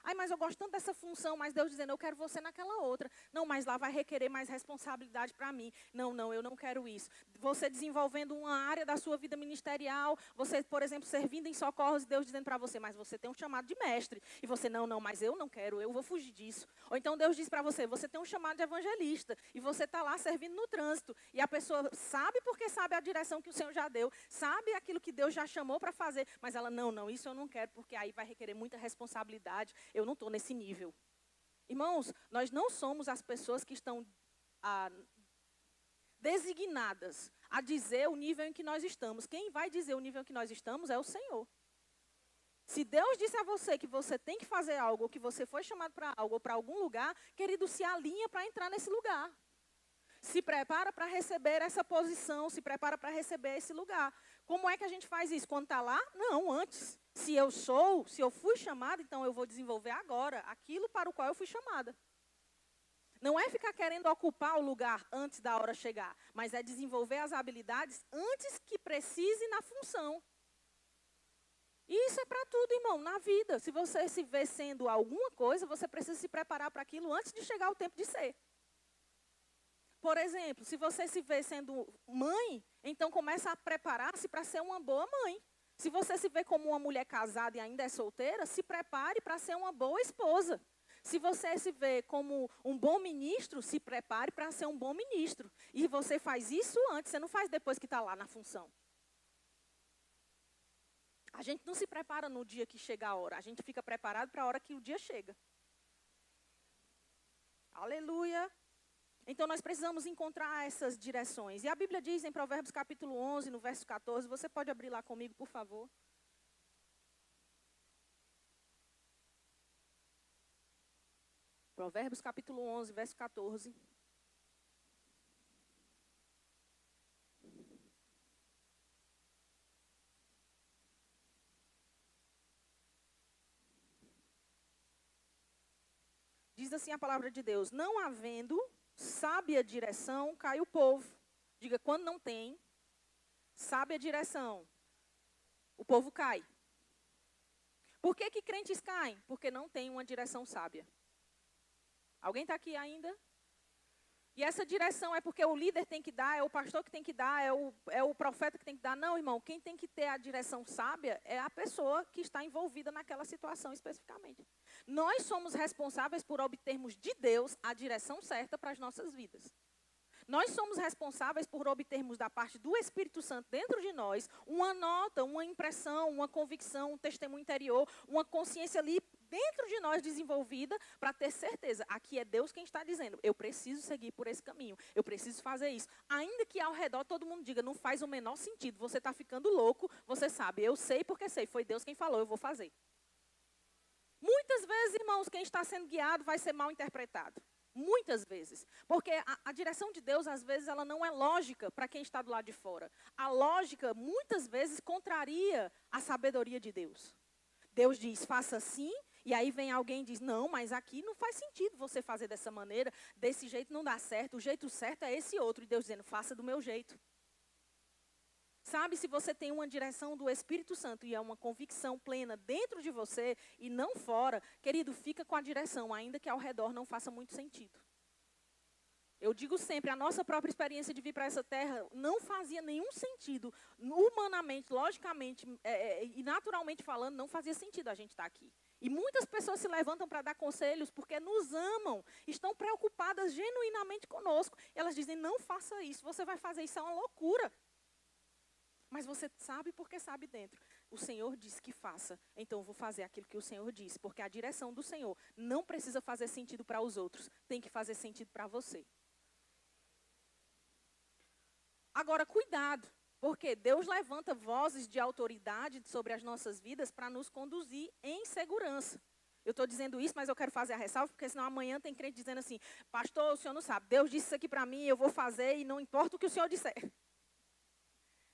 Ai, mas eu gosto tanto dessa função, mas Deus dizendo, eu quero você naquela outra. Não, mas lá vai requerer mais responsabilidade para mim. Não, eu não quero isso. Você desenvolvendo uma área da sua vida ministerial, você, por exemplo, servindo em socorros, e Deus dizendo para você, mas você tem um chamado de mestre. E você, não, mas eu não quero, eu vou fugir disso. Ou então Deus diz para você, você tem um chamado de evangelista, e você está lá servindo no trânsito. E a pessoa sabe porque sabe a direção que o Senhor já deu, sabe aquilo que Deus já chamou para fazer, mas ela, não, isso eu não quero, porque aí vai requerer muita responsabilidade. Eu não estou nesse nível. Irmãos, nós não somos as pessoas que estão designadas a dizer o nível em que nós estamos. Quem vai dizer o nível em que nós estamos é o Senhor. Se Deus disse a você que você tem que fazer algo, ou que você foi chamado para algo, ou para algum lugar, querido, se alinha para entrar nesse lugar. Se prepara para receber essa posição, se prepara para receber esse lugar. Como é que a gente faz isso? Quando está lá? Não, antes. Se eu fui chamada, então eu vou desenvolver agora aquilo para o qual eu fui chamada. Não é ficar querendo ocupar o lugar antes da hora chegar, mas é desenvolver as habilidades antes que precise na função. E isso é para tudo, irmão, na vida. Se você se vê sendo alguma coisa, você precisa se preparar para aquilo antes de chegar o tempo de ser. Por exemplo, se você se vê sendo mãe, então começa a preparar-se para ser uma boa mãe. Se você se vê como uma mulher casada e ainda é solteira, se prepare para ser uma boa esposa. Se você se vê como um bom ministro, se prepare para ser um bom ministro. E você faz isso antes, você não faz depois que está lá na função. A gente não se prepara no dia que chega a hora, a gente fica preparado para a hora que o dia chega. Aleluia! Então nós precisamos encontrar essas direções. E a Bíblia diz em Provérbios capítulo 11, no verso 14, você pode abrir lá comigo, por favor? Provérbios capítulo 11, verso 14. Diz assim a palavra de Deus: não havendo sábia direção, cai o povo. Diga, quando não tem sábia direção, o povo cai. Por que que crentes caem? Porque não tem uma direção sábia. Alguém está aqui ainda? E essa direção é porque o líder tem que dar, é o pastor que tem que dar, é o profeta que tem que dar. Não, irmão, quem tem que ter a direção sábia é a pessoa que está envolvida naquela situação especificamente. Nós somos responsáveis por obtermos de Deus a direção certa para as nossas vidas. Nós somos responsáveis por obtermos da parte do Espírito Santo dentro de nós uma nota, uma impressão, uma convicção, um testemunho interior, uma consciência ali dentro de nós desenvolvida para ter certeza. Aqui é Deus quem está dizendo, eu preciso seguir por esse caminho, eu preciso fazer isso. Ainda que ao redor todo mundo diga, não faz o menor sentido, você está ficando louco, você sabe, eu sei porque sei, foi Deus quem falou, eu vou fazer. Muitas vezes, irmãos, quem está sendo guiado vai ser mal interpretado. Muitas vezes. Porque a direção de Deus, às vezes, ela não é lógica para quem está do lado de fora. A lógica, muitas vezes, contraria a sabedoria de Deus. Deus diz, faça assim, e aí vem alguém e diz, não, mas aqui não faz sentido você fazer dessa maneira, desse jeito não dá certo, o jeito certo é esse outro. E Deus dizendo, faça do meu jeito. Sabe, se você tem uma direção do Espírito Santo e é uma convicção plena dentro de você e não fora, querido, fica com a direção, ainda que ao redor não faça muito sentido. Eu digo sempre, a nossa própria experiência de vir para essa terra não fazia nenhum sentido, humanamente, logicamente e naturalmente falando, não fazia sentido a gente estar aqui. E muitas pessoas se levantam para dar conselhos porque nos amam, estão preocupadas genuinamente conosco. E elas dizem, não faça isso, você vai fazer isso, é uma loucura. Mas você sabe porque sabe dentro. O Senhor disse que faça, então eu vou fazer aquilo que o Senhor disse. Porque a direção do Senhor não precisa fazer sentido para os outros, tem que fazer sentido para você. Agora, cuidado, porque Deus levanta vozes de autoridade sobre as nossas vidas para nos conduzir em segurança. Eu estou dizendo isso, mas eu quero fazer a ressalva, porque senão amanhã tem crente dizendo assim, pastor, o senhor não sabe, Deus disse isso aqui para mim, eu vou fazer e não importa o que o senhor disser.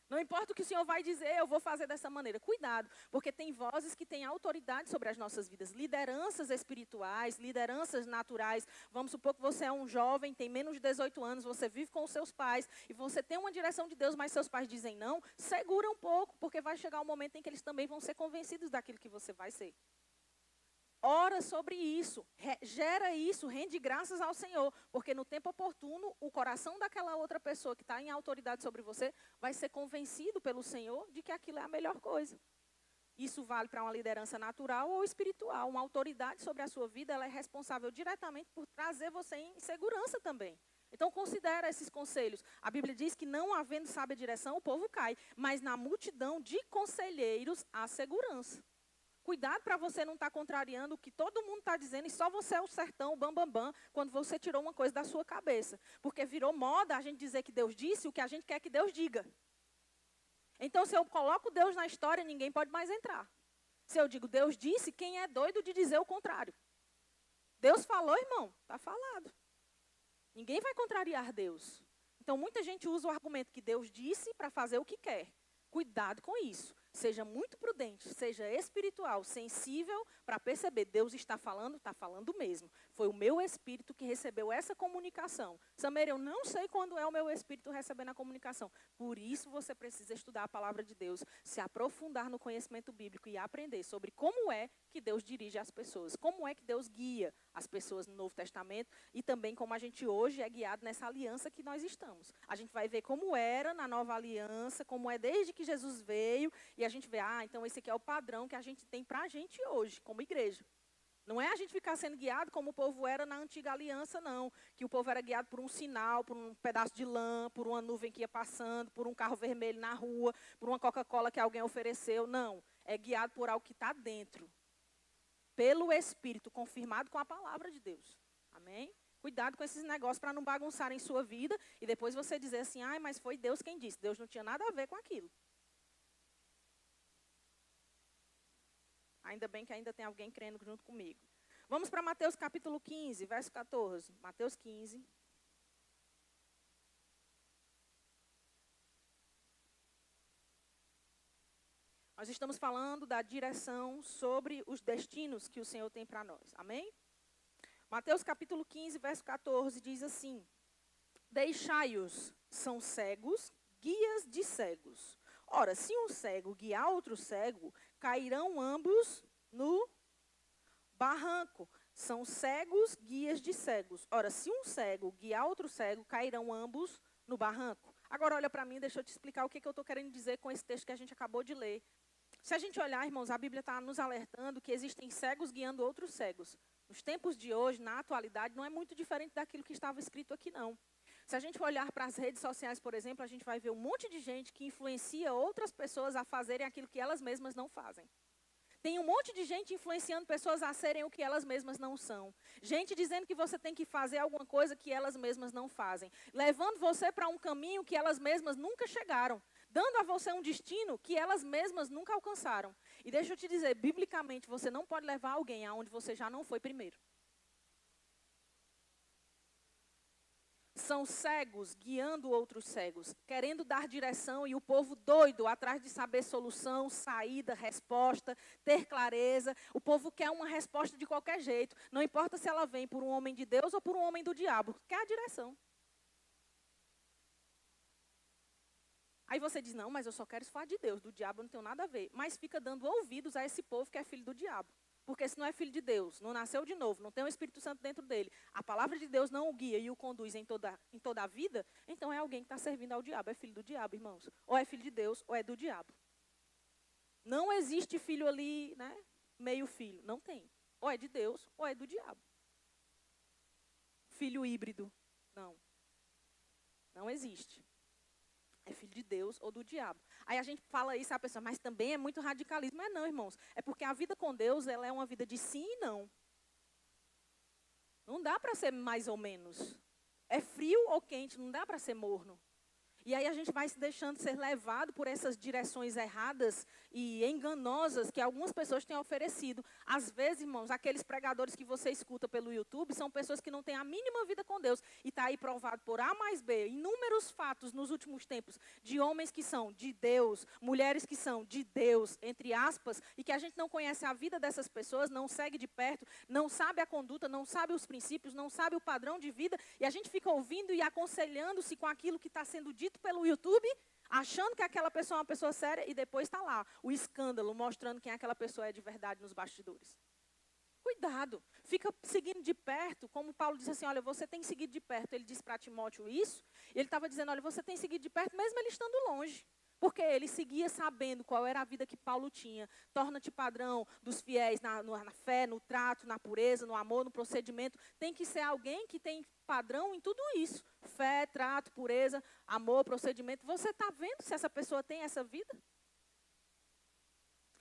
Não importa o que o Senhor vai dizer, eu vou fazer dessa maneira. Cuidado, porque tem vozes que têm autoridade sobre as nossas vidas. Lideranças espirituais, lideranças naturais. Vamos supor que você é um jovem, tem menos de 18 anos, você vive com os seus pais, e você tem uma direção de Deus, mas seus pais dizem não. Segura um pouco, porque vai chegar um momento em que eles também vão ser convencidos daquilo que você vai ser. Ora sobre isso, gera isso, rende graças ao Senhor, porque no tempo oportuno, o coração daquela outra pessoa que está em autoridade sobre você vai ser convencido pelo Senhor de que aquilo é a melhor coisa. Isso vale para uma liderança natural ou espiritual. Uma autoridade sobre a sua vida, ela é responsável diretamente por trazer você em segurança também. Então, considera esses conselhos. A Bíblia diz que não havendo sábia direção, o povo cai, mas na multidão de conselheiros há segurança. Cuidado para você não estar contrariando o que todo mundo está dizendo e só você é o certão, o bambambam, quando você tirou uma coisa da sua cabeça. Porque virou moda a gente dizer que Deus disse o que a gente quer que Deus diga. Então, se eu coloco Deus na história, ninguém pode mais entrar. Se eu digo Deus disse, quem é doido de dizer o contrário? Deus falou, irmão, está falado. Ninguém vai contrariar Deus. Então, muita gente usa o argumento que Deus disse para fazer o que quer. Cuidado com isso. Seja muito prudente, seja espiritual, sensível para perceber. Deus está falando mesmo. Foi o meu espírito que recebeu essa comunicação. Sameira, eu não sei quando é o meu espírito recebendo a comunicação. Por isso você precisa estudar a palavra de Deus, se aprofundar no conhecimento bíblico e aprender sobre como é que Deus dirige as pessoas, como é que Deus guia as pessoas no Novo Testamento e também como a gente hoje é guiado nessa aliança que nós estamos. A gente vai ver como era na nova aliança, como é desde que Jesus veio, e a gente vê, então esse aqui é o padrão que a gente tem para a gente hoje, como igreja. Não é a gente ficar sendo guiado como o povo era na antiga aliança, não. Que o povo era guiado por um sinal, por um pedaço de lã, por uma nuvem que ia passando, por um carro vermelho na rua, por uma Coca-Cola que alguém ofereceu. Não, é guiado por algo que está dentro. Pelo Espírito, confirmado com a palavra de Deus. Amém? Cuidado com esses negócios para não bagunçarem sua vida e depois você dizer assim, mas foi Deus quem disse. Deus não tinha nada a ver com aquilo. Ainda bem que ainda tem alguém crendo junto comigo. Vamos para Mateus capítulo 15, verso 14. Mateus 15. Nós estamos falando da direção sobre os destinos que o Senhor tem para nós. Amém? Mateus capítulo 15, verso 14 diz assim: Deixai-os, são cegos, guias de cegos. Ora, se um cego guiar outro cego, cairão ambos no barranco. São cegos, guias de cegos. Ora, se um cego guiar outro cego, cairão ambos no barranco. Agora, olha para mim, deixa eu te explicar o que eu estou querendo dizer com esse texto que a gente acabou de ler. Se a gente olhar, irmãos, a Bíblia está nos alertando que existem cegos guiando outros cegos. Nos tempos de hoje, na atualidade, não é muito diferente daquilo que estava escrito aqui, não. Se a gente for olhar para as redes sociais, por exemplo, a gente vai ver um monte de gente que influencia outras pessoas a fazerem aquilo que elas mesmas não fazem. Tem um monte de gente influenciando pessoas a serem o que elas mesmas não são. Gente dizendo que você tem que fazer alguma coisa que elas mesmas não fazem. Levando você para um caminho que elas mesmas nunca chegaram. Dando a você um destino que elas mesmas nunca alcançaram. E deixa eu te dizer, biblicamente, você não pode levar alguém aonde você já não foi primeiro. São cegos guiando outros cegos, querendo dar direção e o povo doido atrás de saber solução, saída, resposta, ter clareza. O povo quer uma resposta de qualquer jeito, não importa se ela vem por um homem de Deus ou por um homem do diabo, quer a direção. Aí você diz, não, mas eu só quero falar de Deus, do diabo eu não tenho nada a ver. Mas fica dando ouvidos a esse povo que é filho do diabo. Porque se não é filho de Deus, não nasceu de novo, não tem o Espírito Santo dentro dele, a palavra de Deus não o guia e o conduz em toda a vida, então é alguém que está servindo ao diabo, é filho do diabo, irmãos. Ou é filho de Deus, ou é do diabo. Não existe filho ali, né, meio filho, não tem. Ou é de Deus, ou é do diabo. Filho híbrido, não. Não existe. É filho de Deus ou do diabo. Aí a gente fala isso, a pessoa, mas também é muito radicalismo. Mas não, irmãos. É porque a vida com Deus, ela é uma vida de sim e não. Não dá para ser mais ou menos. É frio ou quente, não dá para ser morno. E aí a gente vai se deixando ser levado por essas direções erradas e enganosas que algumas pessoas têm oferecido. Às vezes, irmãos, aqueles pregadores que você escuta pelo YouTube são pessoas que não têm a mínima vida com Deus. E está aí provado por A mais B, inúmeros fatos nos últimos tempos de homens que são de Deus, mulheres que são de Deus, entre aspas, e que a gente não conhece a vida dessas pessoas, não segue de perto, não sabe a conduta, não sabe os princípios, não sabe o padrão de vida, e a gente fica ouvindo e aconselhando-se com aquilo que está sendo dito pelo YouTube, achando que aquela pessoa é uma pessoa séria, e depois está lá o escândalo mostrando quem aquela pessoa é de verdade nos bastidores. Cuidado, fica seguindo de perto, como Paulo disse assim, olha, você tem seguido de perto. Ele disse para Timóteo isso, e ele estava dizendo, olha, você tem seguido de perto, mesmo ele estando longe. Porque ele seguia sabendo qual era a vida que Paulo tinha. Torna-te padrão dos fiéis na fé, no trato, na pureza, no amor, no procedimento. Tem que ser alguém que tem padrão em tudo isso. Fé, trato, pureza, amor, procedimento. Você está vendo se essa pessoa tem essa vida?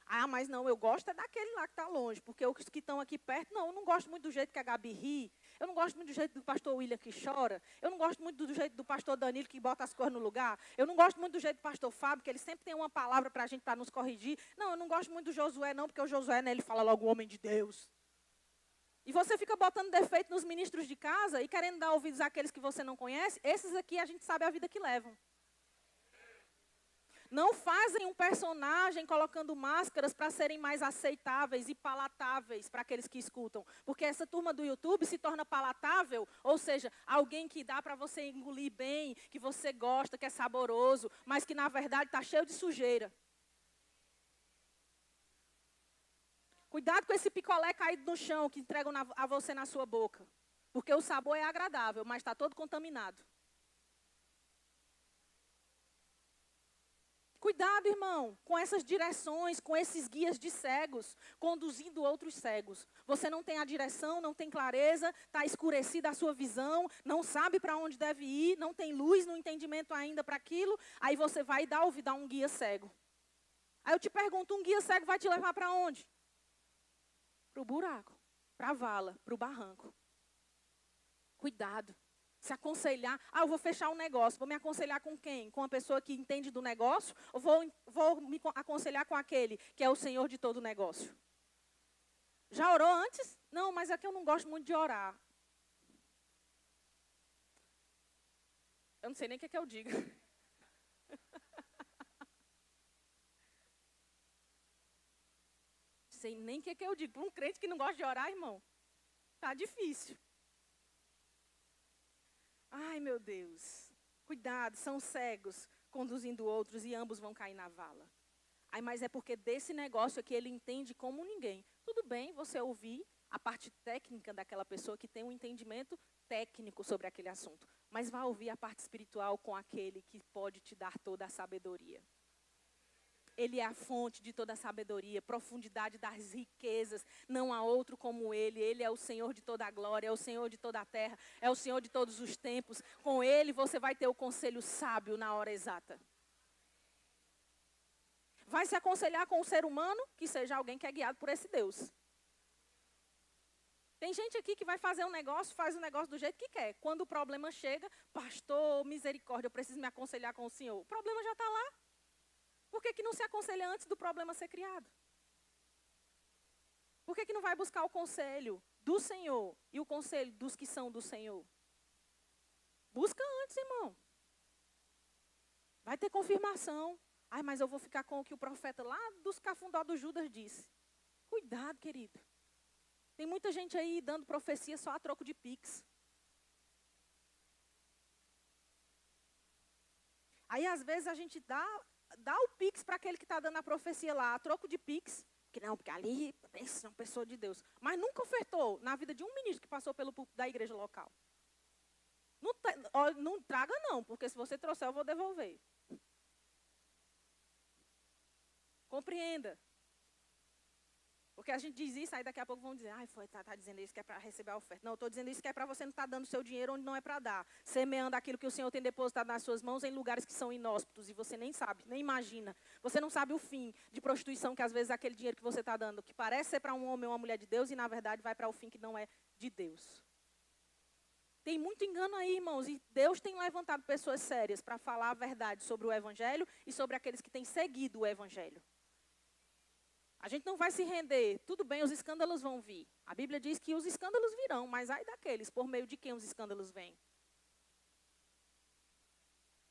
Ah, mas não, eu gosto é daquele lá que está longe. Porque os que estão aqui perto, não, eu não gosto muito do jeito que a Gabi ri. Eu não gosto muito do jeito do pastor William que chora. Eu não gosto muito do jeito do pastor Danilo que bota as coisas no lugar. Eu não gosto muito do jeito do pastor Fábio, que ele sempre tem uma palavra para a gente, para nos corrigir. Não, eu não gosto muito do Josué, não, porque o Josué, né, ele fala logo o homem de Deus. E você fica botando defeito nos ministros de casa e querendo dar ouvidos àqueles que você não conhece. Esses aqui a gente sabe a vida que levam. Não fazem um personagem colocando máscaras para serem mais aceitáveis e palatáveis para aqueles que escutam. Porque essa turma do YouTube se torna palatável, ou seja, alguém que dá para você engolir bem, que você gosta, que é saboroso, mas que na verdade está cheio de sujeira. Cuidado com esse picolé caído no chão que entregam a você na sua boca. Porque o sabor é agradável, mas está todo contaminado. Cuidado, irmão, com essas direções, com esses guias de cegos, conduzindo outros cegos. Você não tem a direção, não tem clareza, está escurecida a sua visão, não sabe para onde deve ir, não tem luz no entendimento ainda para aquilo, aí você vai dar ouvido a um guia cego. Aí eu te pergunto, um guia cego vai te levar para onde? Para o buraco, para a vala, para o barranco. Cuidado. Se aconselhar, eu vou fechar um negócio, vou me aconselhar com quem? Com a pessoa que entende do negócio? Ou vou me aconselhar com aquele que é o senhor de todo o negócio? Já orou antes? Não, mas é que eu não gosto muito de orar. Eu não sei nem o que eu digo. Sei nem o que eu digo. Para um crente que não gosta de orar, irmão, tá difícil. Ai, meu Deus. Cuidado, são cegos conduzindo outros e ambos vão cair na vala. Ai, mas é porque desse negócio é que ele entende como ninguém. Tudo bem você ouvir a parte técnica daquela pessoa que tem um entendimento técnico sobre aquele assunto. Mas vá ouvir a parte espiritual com aquele que pode te dar toda a sabedoria. Ele é a fonte de toda a sabedoria, profundidade das riquezas. Não há outro como ele. Ele é o Senhor de toda a glória, é o Senhor de toda a terra, é o Senhor de todos os tempos. Com ele você vai ter o conselho sábio na hora exata. Vai se aconselhar com um ser humano que seja alguém que é guiado por esse Deus. Tem gente aqui que vai fazer um negócio, faz o negócio do jeito que quer. Quando o problema chega, pastor, misericórdia, eu preciso me aconselhar com o Senhor. O problema já está lá. Por que não se aconselha antes do problema ser criado? Por que não vai buscar o conselho do Senhor e o conselho dos que são do Senhor? Busca antes, irmão. Vai ter confirmação. Ai, mas eu vou ficar com o que o profeta lá dos cafundó do Judas disse. Cuidado, querido. Tem muita gente aí dando profecia só a troco de pix. Aí, às vezes, a gente dá o pix para aquele que está dando a profecia lá, a troco de pix. Porque ali, essa é uma pessoa de Deus. Mas nunca ofertou na vida de um ministro que passou pelo púlpito da igreja local. Não traga não, porque se você trouxer eu vou devolver. Compreenda. Porque a gente diz isso, aí daqui a pouco vão dizer, tá dizendo isso que é para receber a oferta. Não, eu estou dizendo isso que é para você não estar dando seu dinheiro onde não é para dar. Semeando aquilo que o Senhor tem depositado nas suas mãos em lugares que são inóspitos. E você nem sabe, nem imagina. Você não sabe o fim de prostituição que às vezes aquele dinheiro que você está dando, que parece ser para um homem ou uma mulher de Deus, e na verdade vai para o fim que não é de Deus. Tem muito engano aí, irmãos. E Deus tem levantado pessoas sérias para falar a verdade sobre o Evangelho e sobre aqueles que têm seguido o Evangelho. A gente não vai se render. Tudo bem, os escândalos vão vir. A Bíblia diz que os escândalos virão, mas ai daqueles, por meio de quem os escândalos vêm.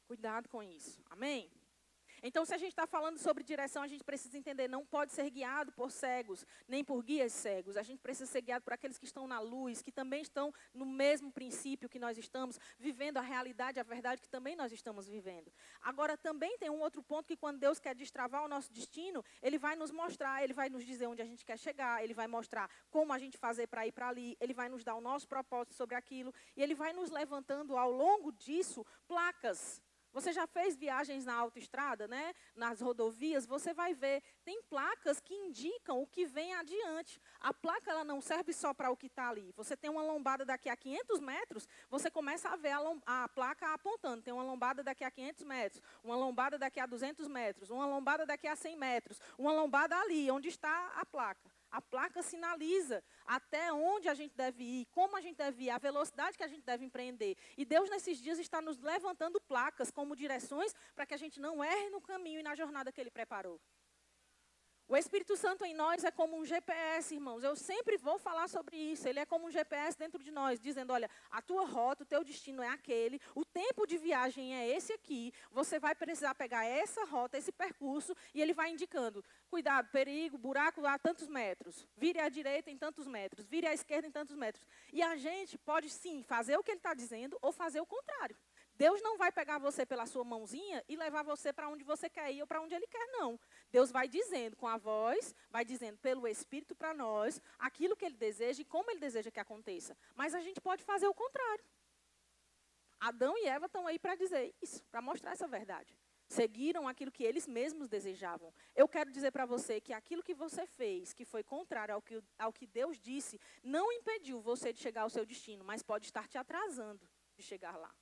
Cuidado com isso. Amém? Então, se a gente está falando sobre direção, a gente precisa entender, não pode ser guiado por cegos, nem por guias cegos. A gente precisa ser guiado por aqueles que estão na luz, que também estão no mesmo princípio que nós estamos, vivendo a realidade, a verdade que também nós estamos vivendo. Agora, também tem um outro ponto que quando Deus quer destravar o nosso destino, Ele vai nos mostrar, Ele vai nos dizer onde a gente quer chegar, Ele vai mostrar como a gente fazer para ir para ali, Ele vai nos dar o nosso propósito sobre aquilo, e Ele vai nos levantando ao longo disso placas. Você já fez viagens na autoestrada, né? Nas rodovias, você vai ver, tem placas que indicam o que vem adiante. A placa ela não serve só para o que está ali. Você tem uma lombada daqui a 500 metros, você começa a ver a placa apontando. Tem uma lombada daqui a 500 metros, uma lombada daqui a 200 metros, uma lombada daqui a 100 metros, uma lombada ali, onde está a placa. A placa sinaliza até onde a gente deve ir, como a gente deve ir, a velocidade que a gente deve empreender. E Deus, nesses dias, está nos levantando placas como direções para que a gente não erre no caminho e na jornada que Ele preparou. O Espírito Santo em nós é como um GPS, irmãos. Eu sempre vou falar sobre isso. Ele é como um GPS dentro de nós, dizendo, olha, a tua rota, o teu destino é aquele, o tempo de viagem é esse aqui, você vai precisar pegar essa rota, esse percurso, e ele vai indicando, cuidado, perigo, buraco a tantos metros, vire à direita em tantos metros, vire à esquerda em tantos metros. E a gente pode, sim, fazer o que ele está dizendo ou fazer o contrário. Deus não vai pegar você pela sua mãozinha e levar você para onde você quer ir ou para onde Ele quer, não. Deus vai dizendo com a voz, vai dizendo pelo Espírito para nós, aquilo que Ele deseja e como Ele deseja que aconteça. Mas a gente pode fazer o contrário. Adão e Eva estão aí para dizer isso, para mostrar essa verdade. Seguiram aquilo que eles mesmos desejavam. Eu quero dizer para você que aquilo que você fez, que foi contrário ao que Deus disse, não impediu você de chegar ao seu destino, mas pode estar te atrasando de chegar lá.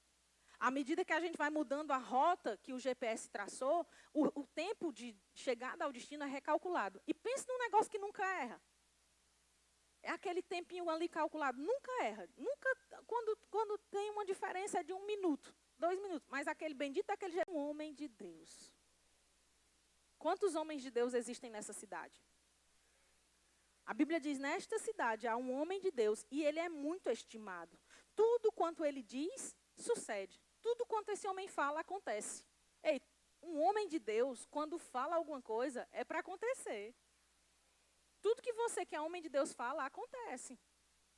À medida que a gente vai mudando a rota que o GPS traçou, o tempo de chegada ao destino é recalculado. E pense num negócio que nunca erra. É aquele tempinho ali calculado, nunca erra. Nunca, quando tem uma diferença é de 1 minuto, 2 minutos. Mas aquele bendito daquele jeito é um homem de Deus. Quantos homens de Deus existem nessa cidade? A Bíblia diz, nesta cidade há um homem de Deus e ele é muito estimado. Tudo quanto ele diz, sucede. Tudo quanto esse homem fala, acontece. Ei, um homem de Deus, quando fala alguma coisa, é para acontecer. Tudo que você que é homem de Deus fala, acontece.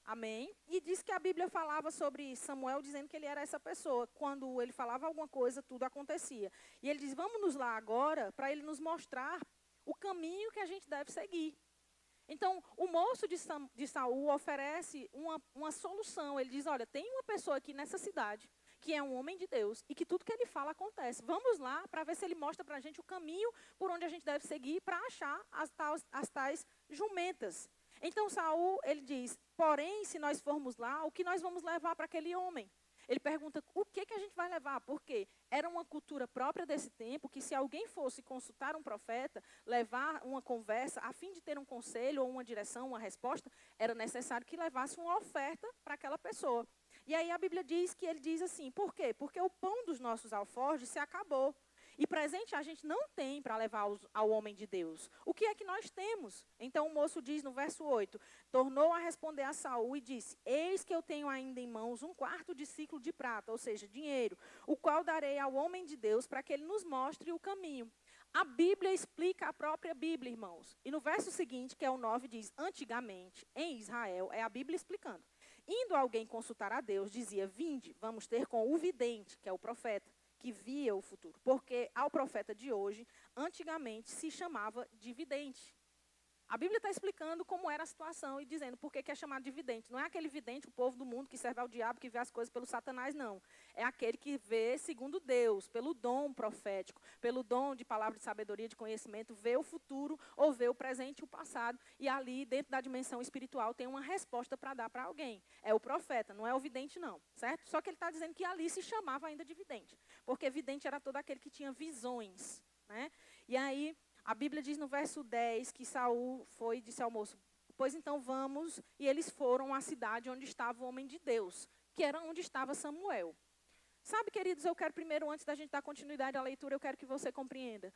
Amém? E diz que a Bíblia falava sobre Samuel, dizendo que ele era essa pessoa. Quando ele falava alguma coisa, tudo acontecia. E ele diz, vamos lá agora, para ele nos mostrar o caminho que a gente deve seguir. Então, o moço de Saul oferece uma solução. Ele diz, olha, tem uma pessoa aqui nessa cidade, que é um homem de Deus, e que tudo que ele fala acontece. Vamos lá para ver se ele mostra para a gente o caminho por onde a gente deve seguir para achar as tais jumentas. Então, Saul, ele diz, porém, se nós formos lá, o que nós vamos levar para aquele homem? Ele pergunta, o que a gente vai levar? Porque era uma cultura própria desse tempo, que se alguém fosse consultar um profeta, levar uma conversa, a fim de ter um conselho ou uma direção, uma resposta, era necessário que levasse uma oferta para aquela pessoa. E aí a Bíblia diz que ele diz assim, por quê? Porque o pão dos nossos alforjes se acabou. E presente a gente não tem para levar ao homem de Deus. O que é que nós temos? Então o moço diz no verso 8, tornou a responder a Saul e disse, eis que eu tenho ainda em mãos 1/4 de ciclo de prata, ou seja, dinheiro, o qual darei ao homem de Deus para que ele nos mostre o caminho. A Bíblia explica a própria Bíblia, irmãos. E no verso seguinte, que é o 9, diz, antigamente, em Israel, é a Bíblia explicando. Indo alguém consultar a Deus, dizia, vinde, vamos ter com o vidente, que é o profeta, que via o futuro. Porque ao profeta de hoje, antigamente se chamava de vidente. A Bíblia está explicando como era a situação e dizendo por que é chamado de vidente. Não é aquele vidente, o povo do mundo que serve ao diabo, que vê as coisas pelo Satanás, não. É aquele que vê segundo Deus, pelo dom profético, pelo dom de palavra de sabedoria, de conhecimento, vê o futuro ou vê o presente e o passado. E ali, dentro da dimensão espiritual, tem uma resposta para dar para alguém. É o profeta, não é o vidente, não. Certo? Só que ele está dizendo que ali se chamava ainda de vidente. Porque vidente era todo aquele que tinha visões. Né? E aí, a Bíblia diz no verso 10 que Saul foi e disse ao moço, pois então vamos, e eles foram à cidade onde estava o homem de Deus, que era onde estava Samuel. Sabe, queridos, eu quero primeiro, antes da gente dar continuidade à leitura, eu quero que você compreenda.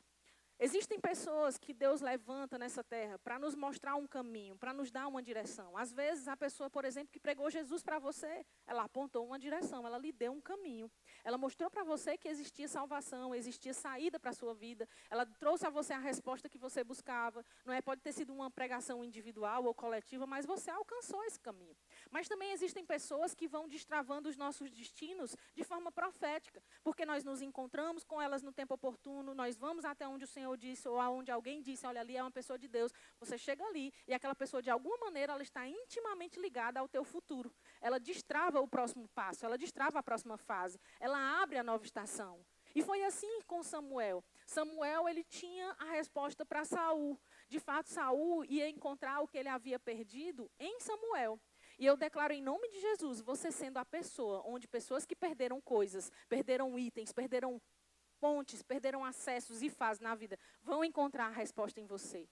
Existem pessoas que Deus levanta nessa terra para nos mostrar um caminho, para nos dar uma direção. Às vezes, a pessoa, por exemplo, que pregou Jesus para você, ela apontou uma direção, ela lhe deu um caminho. Ela mostrou para você que existia salvação, existia saída para a sua vida. Ela trouxe a você a resposta que você buscava. Não é? Pode ter sido uma pregação individual ou coletiva, mas você alcançou esse caminho. Mas também existem pessoas que vão destravando os nossos destinos de forma profética, porque nós nos encontramos com elas no tempo oportuno, nós vamos até onde o Senhor disse, ou aonde alguém disse, olha, ali é uma pessoa de Deus. Você chega ali e aquela pessoa, de alguma maneira, ela está intimamente ligada ao teu futuro. Ela destrava o próximo passo, ela destrava a próxima fase, ela abre a nova estação. E foi assim com Samuel. Samuel, ele tinha a resposta para Saul. De fato, Saul ia encontrar o que ele havia perdido em Samuel. E eu declaro em nome de Jesus, você sendo a pessoa onde pessoas que perderam coisas, perderam itens, perderam pontes, perderam acessos e fases na vida, vão encontrar a resposta em você.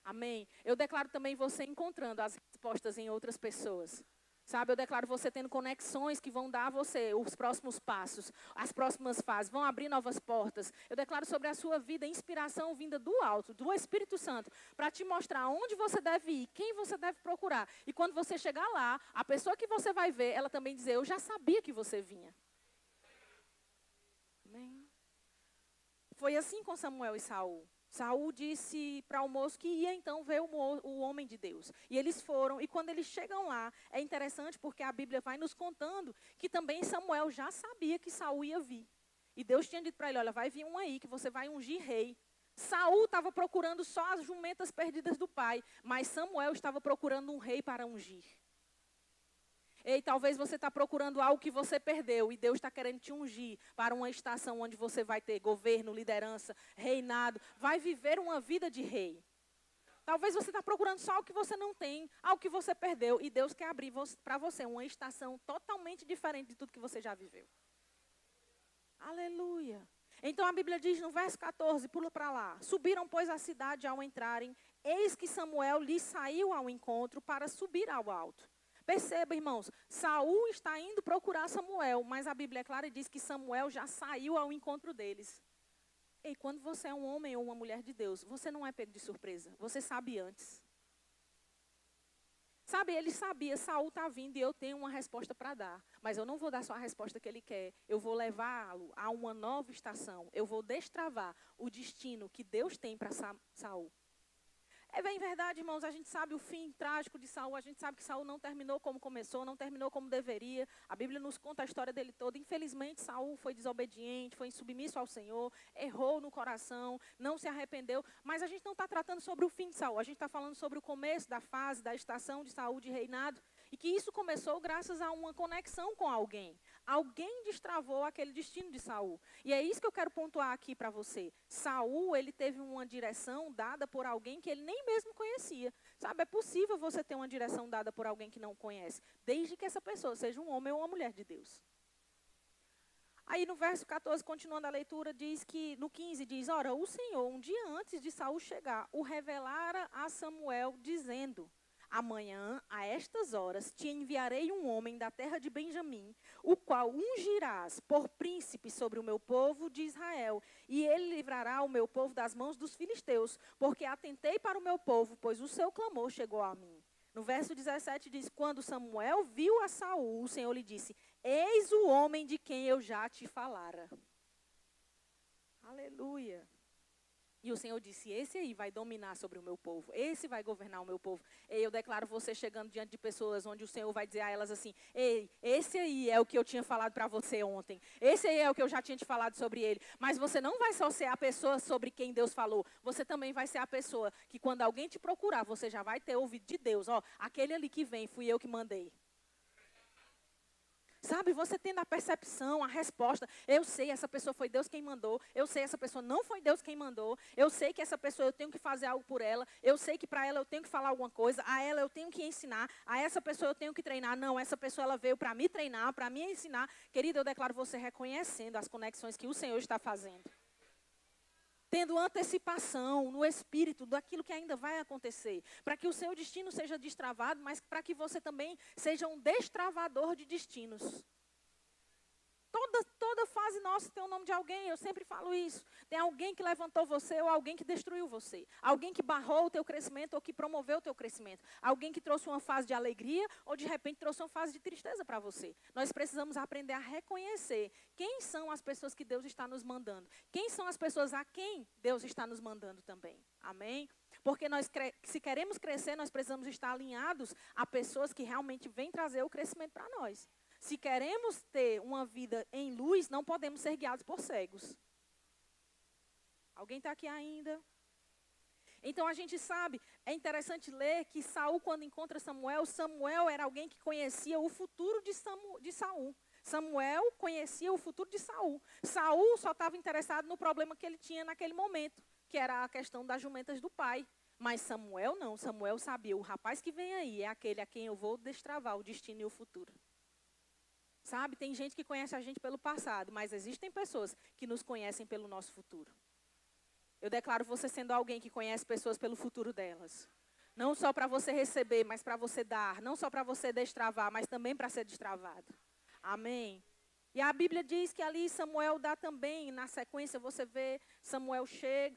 Amém? Eu declaro também você encontrando as respostas em outras pessoas. Sabe, eu declaro você tendo conexões que vão dar a você os próximos passos, as próximas fases, vão abrir novas portas. Eu declaro sobre a sua vida inspiração vinda do alto, do Espírito Santo, para te mostrar onde você deve ir, quem você deve procurar. E quando você chegar lá, a pessoa que você vai ver, ela também dizer, eu já sabia que você vinha. Amém? Foi assim com Samuel e Saul. Saul disse para o moço que ia então ver o homem de Deus. E eles foram, e quando eles chegam lá, é interessante porque a Bíblia vai nos contando que também Samuel já sabia que Saul ia vir. E Deus tinha dito para ele, olha, vai vir um aí que você vai ungir rei. Saul estava procurando só as jumentas perdidas do pai, mas Samuel estava procurando um rei para ungir. Ei, talvez você está procurando algo que você perdeu e Deus está querendo te ungir para uma estação onde você vai ter governo, liderança, reinado, vai viver uma vida de rei. Talvez você está procurando só algo que você não tem, algo que você perdeu e Deus quer abrir para você uma estação totalmente diferente de tudo que você já viveu. Aleluia. Então a Bíblia diz no verso 14, pula para lá. Subiram, pois, a cidade ao entrarem, eis que Samuel lhes saiu ao encontro para subir ao alto. Perceba, irmãos, Saul está indo procurar Samuel, mas a Bíblia é clara e diz que Samuel já saiu ao encontro deles. E quando você é um homem ou uma mulher de Deus, você não é pego de surpresa, você sabe antes. Sabe, ele sabia, Saul está vindo e eu tenho uma resposta para dar, mas eu não vou dar só a resposta que ele quer, eu vou levá-lo a uma nova estação, eu vou destravar o destino que Deus tem para Saul. É bem verdade, irmãos, a gente sabe o fim trágico de Saul, a gente sabe que Saul não terminou como começou, não terminou como deveria. A Bíblia nos conta a história dele toda. Infelizmente, Saul foi desobediente, foi insubmisso ao Senhor, errou no coração, não se arrependeu. Mas a gente não está tratando sobre o fim de Saul, a gente está falando sobre o começo da fase, da estação de Saul de reinado. E que isso começou graças a uma conexão com alguém. Alguém destravou aquele destino de Saul. E é isso que eu quero pontuar aqui para você. Saul, ele teve uma direção dada por alguém que ele nem mesmo conhecia. Sabe, é possível você ter uma direção dada por alguém que não conhece, desde que essa pessoa seja um homem ou uma mulher de Deus. Aí no verso 14, continuando a leitura, diz que, no 15, diz, ora, o Senhor, um dia antes de Saul chegar, o revelara a Samuel, dizendo, amanhã, a estas horas, te enviarei um homem da terra de Benjamim, o qual ungirás por príncipe sobre o meu povo de Israel, e ele livrará o meu povo das mãos dos filisteus, porque atentei para o meu povo, pois o seu clamor chegou a mim. No verso 17 diz, quando Samuel viu a Saul, o Senhor lhe disse, eis o homem de quem eu já te falara. Aleluia. E o Senhor disse, esse aí vai dominar sobre o meu povo, esse vai governar o meu povo. E eu declaro você chegando diante de pessoas onde o Senhor vai dizer a elas assim, ei, esse aí é o que eu tinha falado para você ontem, esse aí é o que eu já tinha te falado sobre ele. Mas você não vai só ser a pessoa sobre quem Deus falou, você também vai ser a pessoa que quando alguém te procurar, você já vai ter ouvido de Deus, ó, aquele ali que vem, fui eu que mandei. Sabe, você tendo a percepção, a resposta, eu sei, essa pessoa foi Deus quem mandou, eu sei, essa pessoa não foi Deus quem mandou, eu sei que essa pessoa eu tenho que fazer algo por ela, eu sei que para ela eu tenho que falar alguma coisa, a ela eu tenho que ensinar, a essa pessoa eu tenho que treinar. Não, essa pessoa ela veio para me treinar, para me ensinar. Querida, eu declaro você reconhecendo as conexões que o Senhor está fazendo. Tendo antecipação no espírito daquilo que ainda vai acontecer, para que o seu destino seja destravado, mas para que você também seja um destravador de destinos. Toda fase nossa tem o nome de alguém, eu sempre falo isso. Tem alguém que levantou você ou alguém que destruiu você. Alguém que barrou o teu crescimento ou que promoveu o teu crescimento. Alguém que trouxe uma fase de alegria ou de repente trouxe uma fase de tristeza para você. Nós precisamos aprender a reconhecer quem são as pessoas que Deus está nos mandando. Quem são as pessoas a quem Deus está nos mandando também. Amém? Porque se queremos crescer, nós precisamos estar alinhados a pessoas que realmente vêm trazer o crescimento para nós. Se queremos ter uma vida em luz, não podemos ser guiados por cegos. Alguém está aqui ainda? Então a gente sabe, é interessante ler que Saul, quando encontra Samuel, Samuel era alguém que conhecia o futuro de Saul. Samuel conhecia o futuro de Saul. Saul só estava interessado no problema que ele tinha naquele momento, que era a questão das jumentas do pai. Mas Samuel não, Samuel sabia, o rapaz que vem aí é aquele a quem eu vou destravar o destino e o futuro. Sabe, tem gente que conhece a gente pelo passado, mas existem pessoas que nos conhecem pelo nosso futuro. Eu declaro você sendo alguém que conhece pessoas pelo futuro delas. Não só para você receber, mas para você dar. Não só para você destravar, mas também para ser destravado. Amém? E a Bíblia diz que ali Samuel dá também, na sequência você vê, Samuel chega,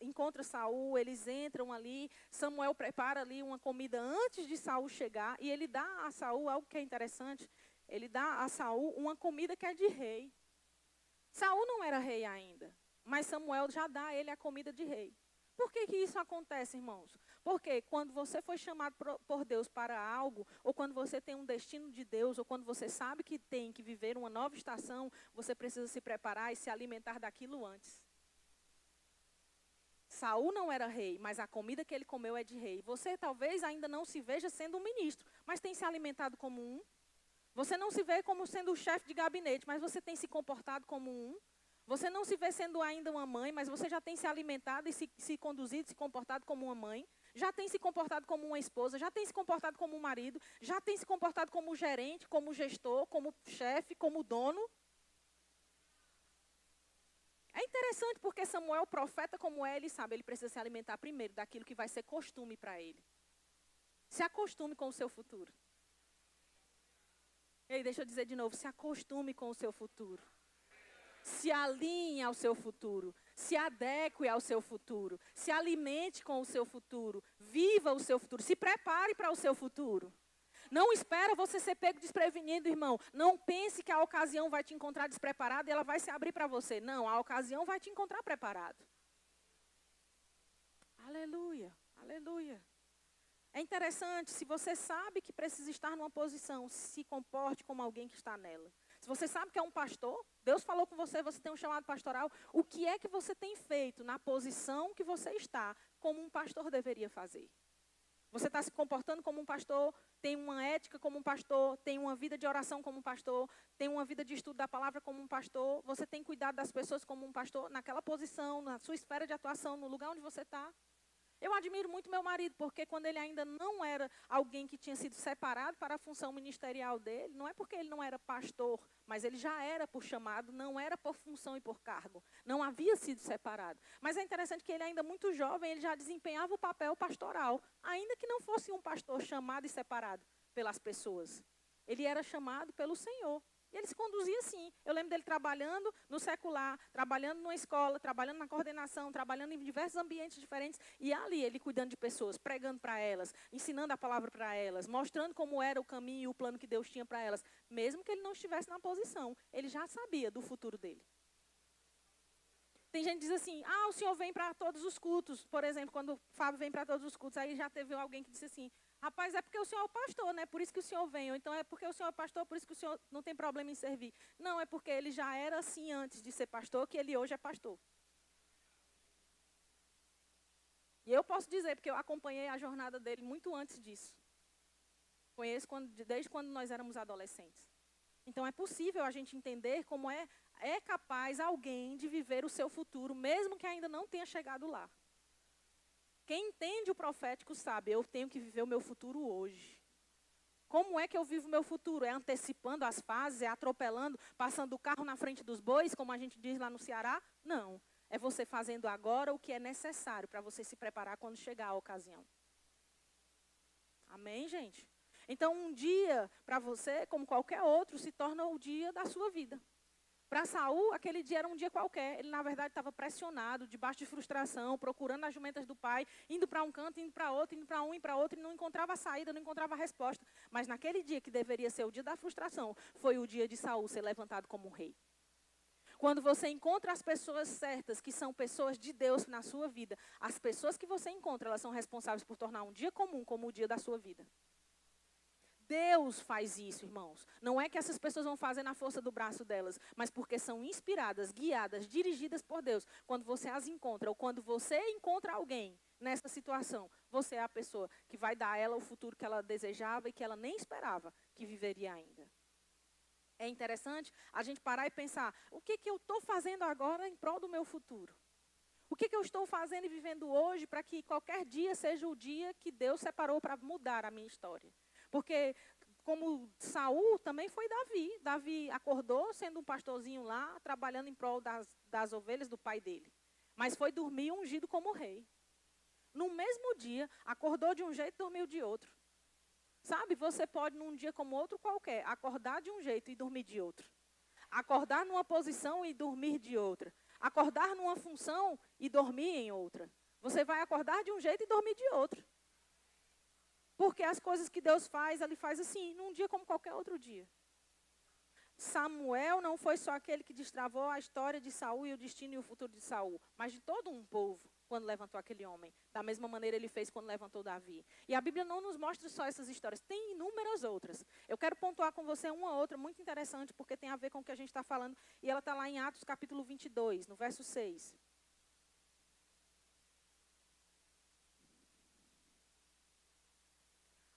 encontra Saul, eles entram ali, Samuel prepara ali uma comida antes de Saul chegar, e ele dá a Saul algo que é interessante, ele dá a Saul uma comida que é de rei. Saul não era rei ainda, mas Samuel já dá a ele a comida de rei. Por que isso acontece, irmãos? Porque quando você foi chamado por Deus para algo, ou quando você tem um destino de Deus, ou quando você sabe que tem que viver uma nova estação, você precisa se preparar e se alimentar daquilo antes. Saul não era rei, mas a comida que ele comeu é de rei. Você talvez ainda não se veja sendo um ministro, mas tem se alimentado como um. Você não se vê como sendo o chefe de gabinete, mas você tem se comportado como um. Você não se vê sendo ainda uma mãe, mas você já tem se alimentado e se conduzido, se comportado como uma mãe. Já tem se comportado como uma esposa, já tem se comportado como um marido, já tem se comportado como gerente, como gestor, como chefe, como dono. É interessante porque Samuel, profeta como é, ele sabe, ele precisa se alimentar primeiro daquilo que vai ser costume para ele. Se acostume com o seu futuro. Ei, deixa eu dizer de novo, se acostume com o seu futuro. Se alinhe ao seu futuro, se adeque ao seu futuro, se alimente com o seu futuro, viva o seu futuro, se prepare para o seu futuro. Não espera você ser pego desprevenido, irmão. Não pense que a ocasião vai te encontrar despreparado e ela vai se abrir para você. Não, a ocasião vai te encontrar preparado. Aleluia, aleluia. É interessante, se você sabe que precisa estar numa posição, se comporte como alguém que está nela. Se você sabe que é um pastor, Deus falou com você, você tem um chamado pastoral, o que é que você tem feito na posição que você está, como um pastor deveria fazer? Você está se comportando como um pastor, tem uma ética como um pastor, tem uma vida de oração como um pastor, tem uma vida de estudo da palavra como um pastor, você tem cuidado das pessoas como um pastor, naquela posição, na sua esfera de atuação, no lugar onde você está. Eu admiro muito meu marido, porque quando ele ainda não era alguém que tinha sido separado para a função ministerial dele, não é porque ele não era pastor, mas ele já era por chamado, não era por função e por cargo. Não havia sido separado. Mas é interessante que ele ainda muito jovem, ele já desempenhava o papel pastoral, ainda que não fosse um pastor chamado e separado pelas pessoas. Ele era chamado pelo Senhor. E ele se conduzia assim. Eu lembro dele trabalhando no secular, trabalhando numa escola, trabalhando na coordenação, trabalhando em diversos ambientes diferentes. E ali ele cuidando de pessoas, pregando para elas, ensinando a palavra para elas, mostrando como era o caminho e o plano que Deus tinha para elas. Mesmo que ele não estivesse na posição, ele já sabia do futuro dele. Tem gente que diz assim, o senhor vem para todos os cultos. Por exemplo, quando o Fábio vem para todos os cultos, aí já teve alguém que disse assim, rapaz, é porque o senhor é o pastor, né? Por isso que o senhor vem. Ou então é porque o senhor é pastor, por isso que o senhor não tem problema em servir. Não, é porque ele já era assim antes de ser pastor, que ele hoje é pastor. E eu posso dizer, porque eu acompanhei a jornada dele muito antes disso. Conheço desde quando nós éramos adolescentes. Então é possível a gente entender como é capaz alguém de viver o seu futuro, mesmo que ainda não tenha chegado lá. Quem entende o profético sabe, eu tenho que viver o meu futuro hoje. Como é que eu vivo o meu futuro? É antecipando as fases, é atropelando, passando o carro na frente dos bois, como a gente diz lá no Ceará? Não. É você fazendo agora o que é necessário para você se preparar quando chegar a ocasião. Amém, gente? Então, um dia, para você, como qualquer outro, se torna o dia da sua vida. Para Saul, aquele dia era um dia qualquer. Ele, na verdade, estava pressionado, debaixo de frustração, procurando as jumentas do pai, indo para um canto, indo para outro, indo para um e para outro, e não encontrava a saída, não encontrava a resposta. Mas naquele dia que deveria ser o dia da frustração, foi o dia de Saul ser levantado como um rei. Quando você encontra as pessoas certas, que são pessoas de Deus na sua vida, as pessoas que você encontra, elas são responsáveis por tornar um dia comum como o dia da sua vida. Deus faz isso, irmãos. Não é que essas pessoas vão fazer na força do braço delas, mas porque são inspiradas, guiadas, dirigidas por Deus. Quando você as encontra, ou quando você encontra alguém nessa situação, você é a pessoa que vai dar a ela o futuro que ela desejava e que ela nem esperava que viveria ainda. É interessante a gente parar e pensar, o que eu estou fazendo agora em prol do meu futuro? O que eu estou fazendo e vivendo hoje para que qualquer dia seja o dia que Deus separou para mudar a minha história? Porque, como Saul, também foi Davi. Davi acordou sendo um pastorzinho lá, trabalhando em prol das ovelhas do pai dele. Mas foi dormir ungido como rei. no mesmo dia, acordou de um jeito e dormiu de outro. Sabe, você pode, num dia como outro qualquer, acordar de um jeito e dormir de outro. Acordar numa posição e dormir de outra. Acordar numa função e dormir em outra. Você vai acordar de um jeito e dormir de outro. Porque as coisas que Deus faz, Ele faz assim, num dia como qualquer outro dia. Samuel não foi só aquele que destravou a história de Saul e o destino e o futuro de Saul, mas de todo um povo, quando levantou aquele homem. Da mesma maneira ele fez quando levantou Davi. E a Bíblia não nos mostra só essas histórias, tem inúmeras outras. Eu quero pontuar com você uma outra muito interessante, porque tem a ver com o que a gente está falando, e ela está lá em Atos capítulo 22, no verso 6.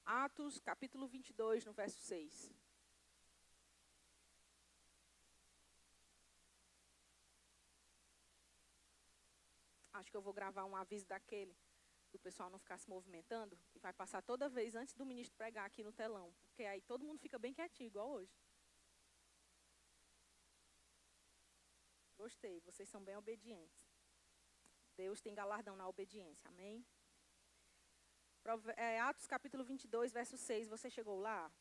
Atos capítulo 22, no verso 6. Acho que eu vou gravar um aviso daquele, do pessoal não ficar se movimentando, e vai passar toda vez antes do ministro pregar aqui no telão, porque aí todo mundo fica bem quietinho, igual hoje. Gostei, vocês são bem obedientes. Deus tem galardão na obediência, amém? Atos capítulo 22, verso 6, você chegou lá?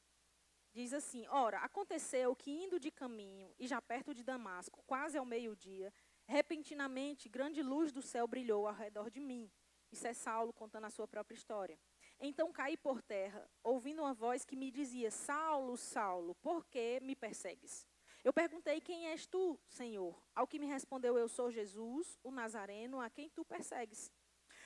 Diz assim, ora, aconteceu que indo de caminho, e já perto de Damasco, quase ao meio-dia, repentinamente, grande luz do céu brilhou ao redor de mim. Isso é Saulo contando a sua própria história. Então caí por terra, ouvindo uma voz que me dizia, Saulo, Saulo, por que me persegues? Eu perguntei, quem és tu, Senhor? Ao que me respondeu, eu sou Jesus, o Nazareno, a quem tu persegues.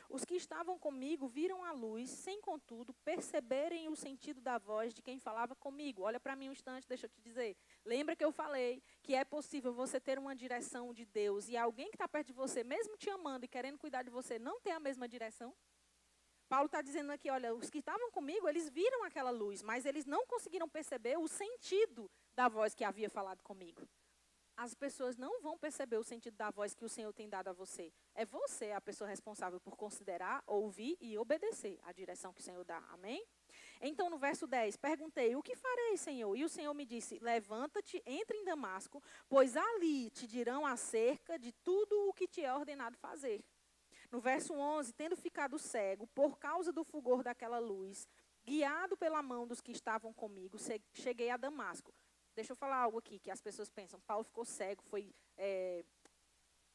Os que estavam comigo viram a luz, sem contudo perceberem o sentido da voz de quem falava comigo. Olha para mim um instante, deixa eu te dizer. Lembra que eu falei que é possível você ter uma direção de Deus e alguém que está perto de você, mesmo te amando e querendo cuidar de você, não ter a mesma direção? Paulo está dizendo aqui, olha, os que estavam comigo, eles viram aquela luz, mas eles não conseguiram perceber o sentido da voz que havia falado comigo. As pessoas não vão perceber o sentido da voz que o Senhor tem dado a você. É você a pessoa responsável por considerar, ouvir e obedecer a direção que o Senhor dá. Amém? Então, no verso 10, perguntei, o que farei, Senhor? E o Senhor me disse, levanta-te, entra em Damasco, pois ali te dirão acerca de tudo o que te é ordenado fazer. No verso 11, tendo ficado cego, por causa do fulgor daquela luz, guiado pela mão dos que estavam comigo, cheguei a Damasco. Deixa eu falar algo aqui, que as pessoas pensam, Paulo ficou cego, foi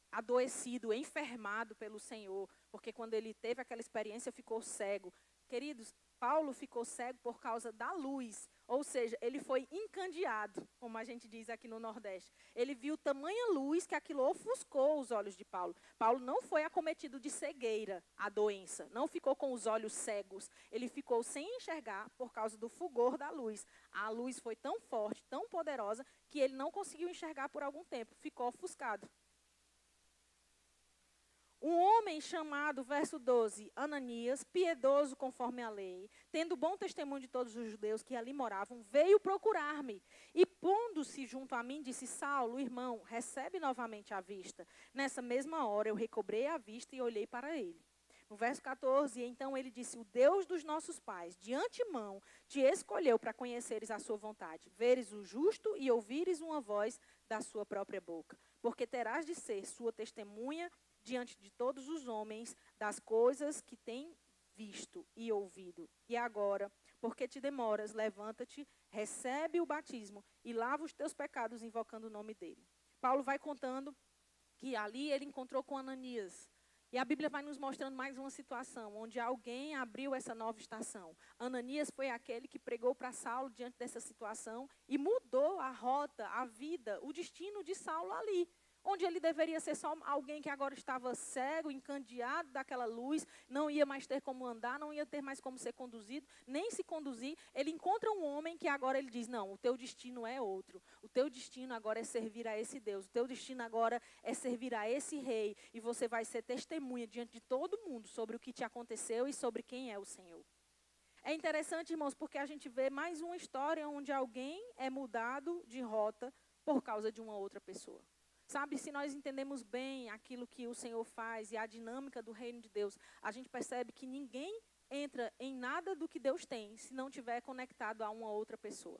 adoecido, enfermado pelo Senhor, porque quando ele teve aquela experiência, ficou cego. Queridos, Paulo ficou cego por causa da luz, ou seja, ele foi encandeado, como a gente diz aqui no Nordeste. Ele viu tamanha luz que aquilo ofuscou os olhos de Paulo. Paulo não foi acometido de cegueira, a doença, não ficou com os olhos cegos. Ele ficou sem enxergar por causa do fulgor da luz. A luz foi tão forte, tão poderosa, que ele não conseguiu enxergar por algum tempo, ficou ofuscado. Um homem chamado, verso 12, Ananias, piedoso conforme a lei, tendo bom testemunho de todos os judeus que ali moravam, veio procurar-me. E pondo-se junto a mim, disse, Saulo, irmão, recebe novamente a vista. Nessa mesma hora eu recobrei a vista e olhei para ele. No verso 14, então ele disse, o Deus dos nossos pais, de antemão, te escolheu para conheceres a sua vontade, veres o justo e ouvires uma voz da sua própria boca. Porque terás de ser sua testemunha diante de todos os homens, das coisas que tem visto e ouvido. E agora, porque te demoras, levanta-te, recebe o batismo e lava os teus pecados invocando o nome dele. Paulo vai contando que ali ele encontrou com Ananias. E a Bíblia vai nos mostrando mais uma situação, onde alguém abriu essa nova estação. Ananias foi aquele que pregou para Saulo diante dessa situação e mudou a rota, a vida, o destino de Saulo ali. Onde ele deveria ser só alguém que agora estava cego, encandeado daquela luz, não ia mais ter como andar, não ia ter mais como ser conduzido, nem se conduzir. Ele encontra um homem que agora ele diz, não, o teu destino é outro. O teu destino agora é servir a esse Deus. O teu destino agora é servir a esse rei. E você vai ser testemunha diante de todo mundo sobre o que te aconteceu e sobre quem é o Senhor. É interessante, irmãos, porque a gente vê mais uma história onde alguém é mudado de rota por causa de uma outra pessoa. Sabe, se nós entendemos bem aquilo que o Senhor faz e a dinâmica do reino de Deus, a gente percebe que ninguém entra em nada do que Deus tem se não estiver conectado a uma outra pessoa.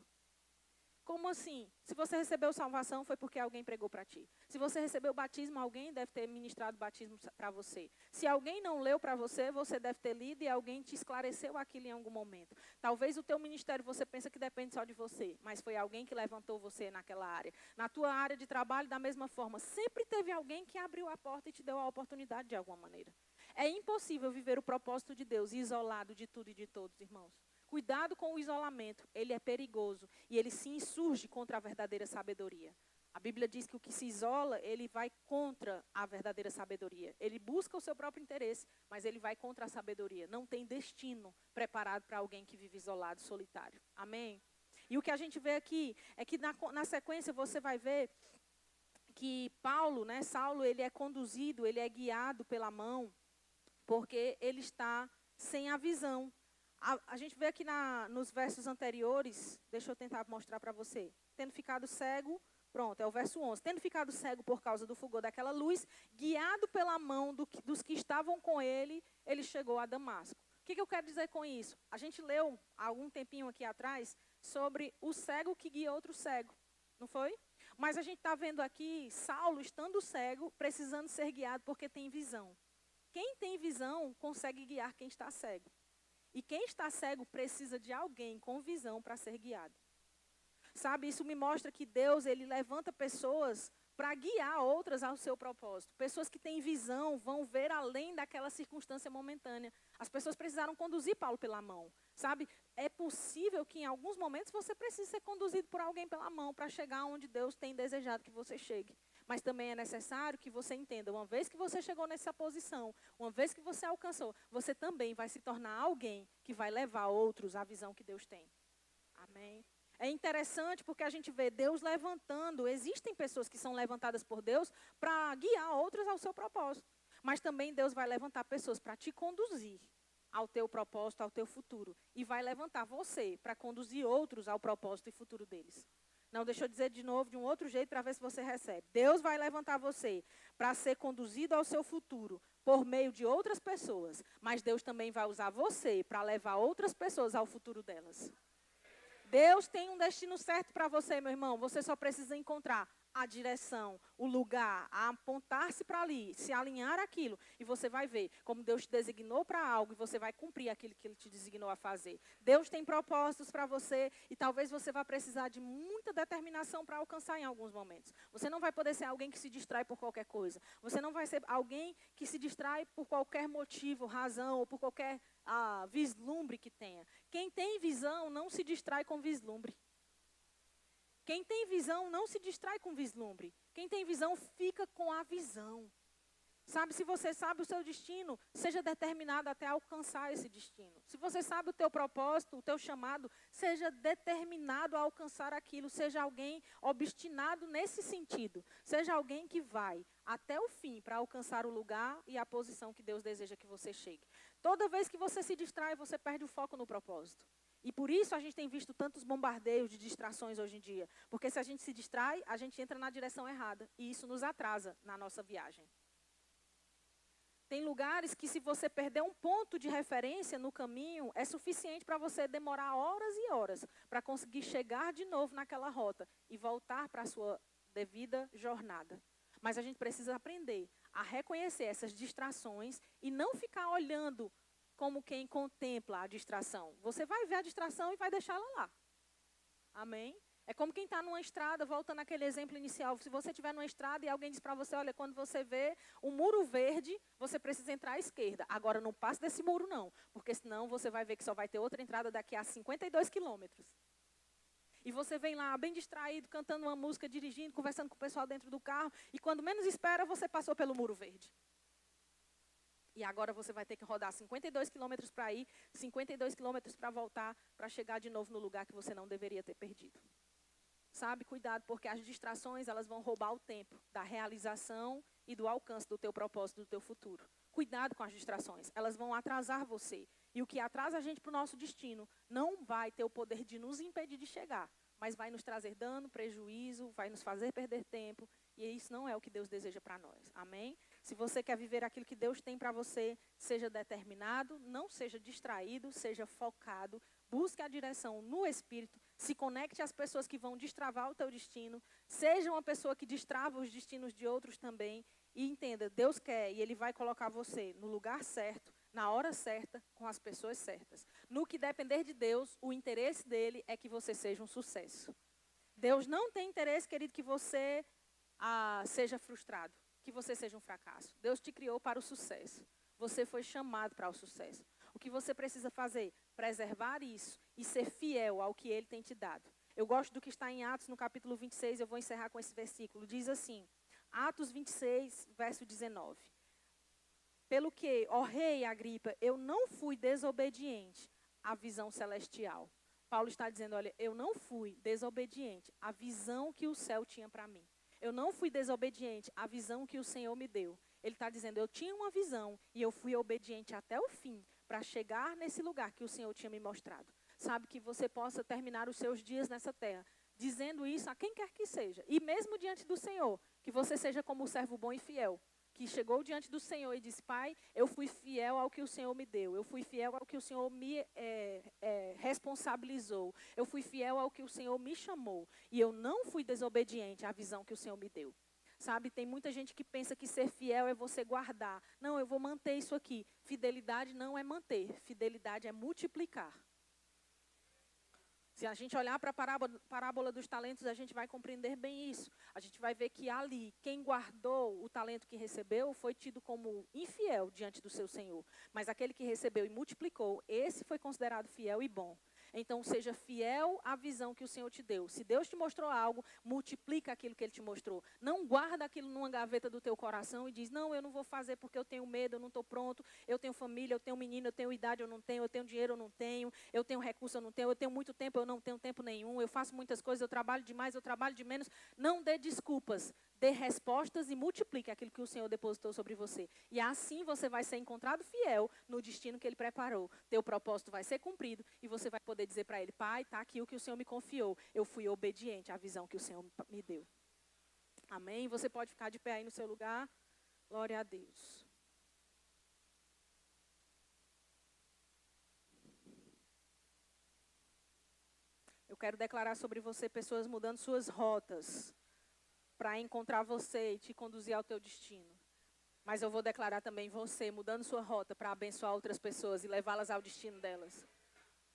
Como assim? Se você recebeu salvação, foi porque alguém pregou para ti. Se você recebeu batismo, alguém deve ter ministrado batismo para você. Se alguém não leu para você, você deve ter lido e alguém te esclareceu aquilo em algum momento. Talvez o teu ministério você pensa que depende só de você, mas foi alguém que levantou você naquela área. Na tua área de trabalho, da mesma forma, sempre teve alguém que abriu a porta e te deu a oportunidade de alguma maneira. É impossível viver o propósito de Deus isolado de tudo e de todos, irmãos. Cuidado com o isolamento, ele é perigoso e ele se insurge contra a verdadeira sabedoria. A Bíblia diz que o que se isola, ele vai contra a verdadeira sabedoria. Ele busca o seu próprio interesse, mas ele vai contra a sabedoria. Não tem destino preparado para alguém que vive isolado, solitário. Amém? E o que a gente vê aqui é que na sequência você vai ver que Paulo, né, Saulo, ele é conduzido, ele é guiado pela mão, porque ele está sem a visão. A gente vê aqui nos versos anteriores, deixa eu tentar mostrar para você. Tendo ficado cego, pronto, é o verso 11. Tendo ficado cego por causa do fulgor daquela luz, guiado pela mão dos que estavam com ele, ele chegou a Damasco. O que eu quero dizer com isso? A gente leu há algum tempinho aqui atrás sobre o cego que guia outro cego, não foi? Mas a gente está vendo aqui Saulo estando cego, precisando ser guiado porque tem visão. Quem tem visão consegue guiar quem está cego. E quem está cego precisa de alguém com visão para ser guiado. Sabe, isso me mostra que Deus, ele levanta pessoas para guiar outras ao seu propósito. Pessoas que têm visão vão ver além daquela circunstância momentânea. As pessoas precisaram conduzir Paulo pela mão. Sabe, é possível que em alguns momentos você precise ser conduzido por alguém pela mão para chegar onde Deus tem desejado que você chegue. Mas também é necessário que você entenda, uma vez que você chegou nessa posição, uma vez que você alcançou, você também vai se tornar alguém que vai levar outros à visão que Deus tem. Amém? É interessante porque a gente vê Deus levantando, existem pessoas que são levantadas por Deus para guiar outras ao seu propósito. Mas também Deus vai levantar pessoas para te conduzir ao teu propósito, ao teu futuro. E vai levantar você para conduzir outros ao propósito e futuro deles. Não, deixa eu dizer de novo, de um outro jeito, para ver se você recebe. Deus vai levantar você para ser conduzido ao seu futuro por meio de outras pessoas. Mas Deus também vai usar você para levar outras pessoas ao futuro delas. Deus tem um destino certo para você, meu irmão. Você só precisa encontrar a direção, o lugar, a apontar-se para ali, se alinhar aquilo. E você vai ver como Deus te designou para algo e você vai cumprir aquilo que Ele te designou a fazer. Deus tem propósitos para você e talvez você vá precisar de muita determinação para alcançar em alguns momentos. Você não vai poder ser alguém que se distrai por qualquer coisa. Você não vai ser alguém que se distrai por qualquer motivo, razão ou por qualquer vislumbre que tenha. Quem tem visão não se distrai com vislumbre. Quem tem visão não se distrai com vislumbre. Quem tem visão fica com a visão. Sabe, se você sabe o seu destino, seja determinado até alcançar esse destino. Se você sabe o teu propósito, o teu chamado, seja determinado a alcançar aquilo. Seja alguém obstinado nesse sentido. Seja alguém que vai até o fim para alcançar o lugar e a posição que Deus deseja que você chegue. Toda vez que você se distrai, você perde o foco no propósito. E por isso a gente tem visto tantos bombardeios de distrações hoje em dia. Porque se a gente se distrai, a gente entra na direção errada. E isso nos atrasa na nossa viagem. Tem lugares que se você perder um ponto de referência no caminho, é suficiente para você demorar horas e horas para conseguir chegar de novo naquela rota e voltar para a sua devida jornada. Mas a gente precisa aprender a reconhecer essas distrações e não ficar olhando como quem contempla a distração. Você vai ver a distração e vai deixá-la lá. Amém? É como quem está numa estrada, voltando àquele exemplo inicial. Se você estiver numa estrada e alguém diz para você, olha, quando você vê um muro verde, você precisa entrar à esquerda. Agora não passe desse muro não, porque senão você vai ver que só vai ter outra entrada daqui a 52 quilômetros. E você vem lá bem distraído, cantando uma música, dirigindo, conversando com o pessoal dentro do carro, e quando menos espera, você passou pelo muro verde. E agora você vai ter que rodar 52 quilômetros para ir, 52 quilômetros para voltar, para chegar de novo no lugar que você não deveria ter perdido. Sabe, cuidado, porque as distrações, elas vão roubar o tempo da realização e do alcance do teu propósito, do teu futuro. Cuidado com as distrações, elas vão atrasar você. E o que atrasa a gente para o nosso destino não vai ter o poder de nos impedir de chegar, mas vai nos trazer dano, prejuízo, vai nos fazer perder tempo. E isso não é o que Deus deseja para nós. Amém? Se você quer viver aquilo que Deus tem para você, seja determinado, não seja distraído, seja focado, busque a direção no Espírito, se conecte às pessoas que vão destravar o teu destino, seja uma pessoa que destrava os destinos de outros também, e entenda, Deus quer e Ele vai colocar você no lugar certo, na hora certa, com as pessoas certas. No que depender de Deus, o interesse dele é que você seja um sucesso. Deus não tem interesse, querido, que você seja frustrado, que você seja um fracasso. Deus te criou para o sucesso. Você foi chamado para o sucesso. O que você precisa fazer? Preservar isso e ser fiel ao que Ele tem te dado. Eu gosto do que está em Atos, no capítulo 26, eu vou encerrar com esse versículo. Diz assim, Atos 26, verso 19. Pelo que, ó rei Agripa, eu não fui desobediente à visão celestial. Paulo está dizendo, olha, eu não fui desobediente à visão que o céu tinha para mim. Eu não fui desobediente à visão que o Senhor me deu. Ele está dizendo, eu tinha uma visão e eu fui obediente até o fim para chegar nesse lugar que o Senhor tinha me mostrado. Sabe, que você possa terminar os seus dias nessa terra, dizendo isso a quem quer que seja. E mesmo diante do Senhor, que você seja como o servo bom e fiel, que chegou diante do Senhor e disse, Pai, eu fui fiel ao que o Senhor me deu, eu fui fiel ao que o Senhor me responsabilizou, eu fui fiel ao que o Senhor me chamou, e eu não fui desobediente à visão que o Senhor me deu. Sabe, tem muita gente que pensa que ser fiel é você guardar. Não, eu vou manter isso aqui. Fidelidade não é manter, fidelidade é multiplicar. Se a gente olhar para a parábola dos talentos, a gente vai compreender bem isso. A gente vai ver que ali, quem guardou o talento que recebeu, foi tido como infiel diante do seu Senhor. Mas aquele que recebeu e multiplicou, esse foi considerado fiel e bom. Então, seja fiel à visão que o Senhor te deu. Se Deus te mostrou algo, multiplica aquilo que Ele te mostrou. Não guarda aquilo numa gaveta do teu coração e diz, não, eu não vou fazer porque eu tenho medo, eu não estou pronto, eu tenho família, eu tenho menino, eu tenho idade, eu tenho dinheiro, eu não tenho, eu tenho recurso, eu não tenho, eu tenho muito tempo, eu não tenho tempo nenhum, eu faço muitas coisas, eu trabalho demais, eu trabalho de menos. Não dê desculpas. Dê respostas e multiplique aquilo que o Senhor depositou sobre você. E assim você vai ser encontrado fiel no destino que Ele preparou. Teu propósito vai ser cumprido e você vai poder dizer para Ele, Pai, está aqui o que o Senhor me confiou. Eu fui obediente à visão que o Senhor me deu. Amém? Você pode ficar de pé aí no seu lugar. Glória a Deus. Eu quero declarar sobre você pessoas mudando suas rotas para encontrar você e te conduzir ao teu destino. Mas eu vou declarar também você mudando sua rota para abençoar outras pessoas e levá-las ao destino delas.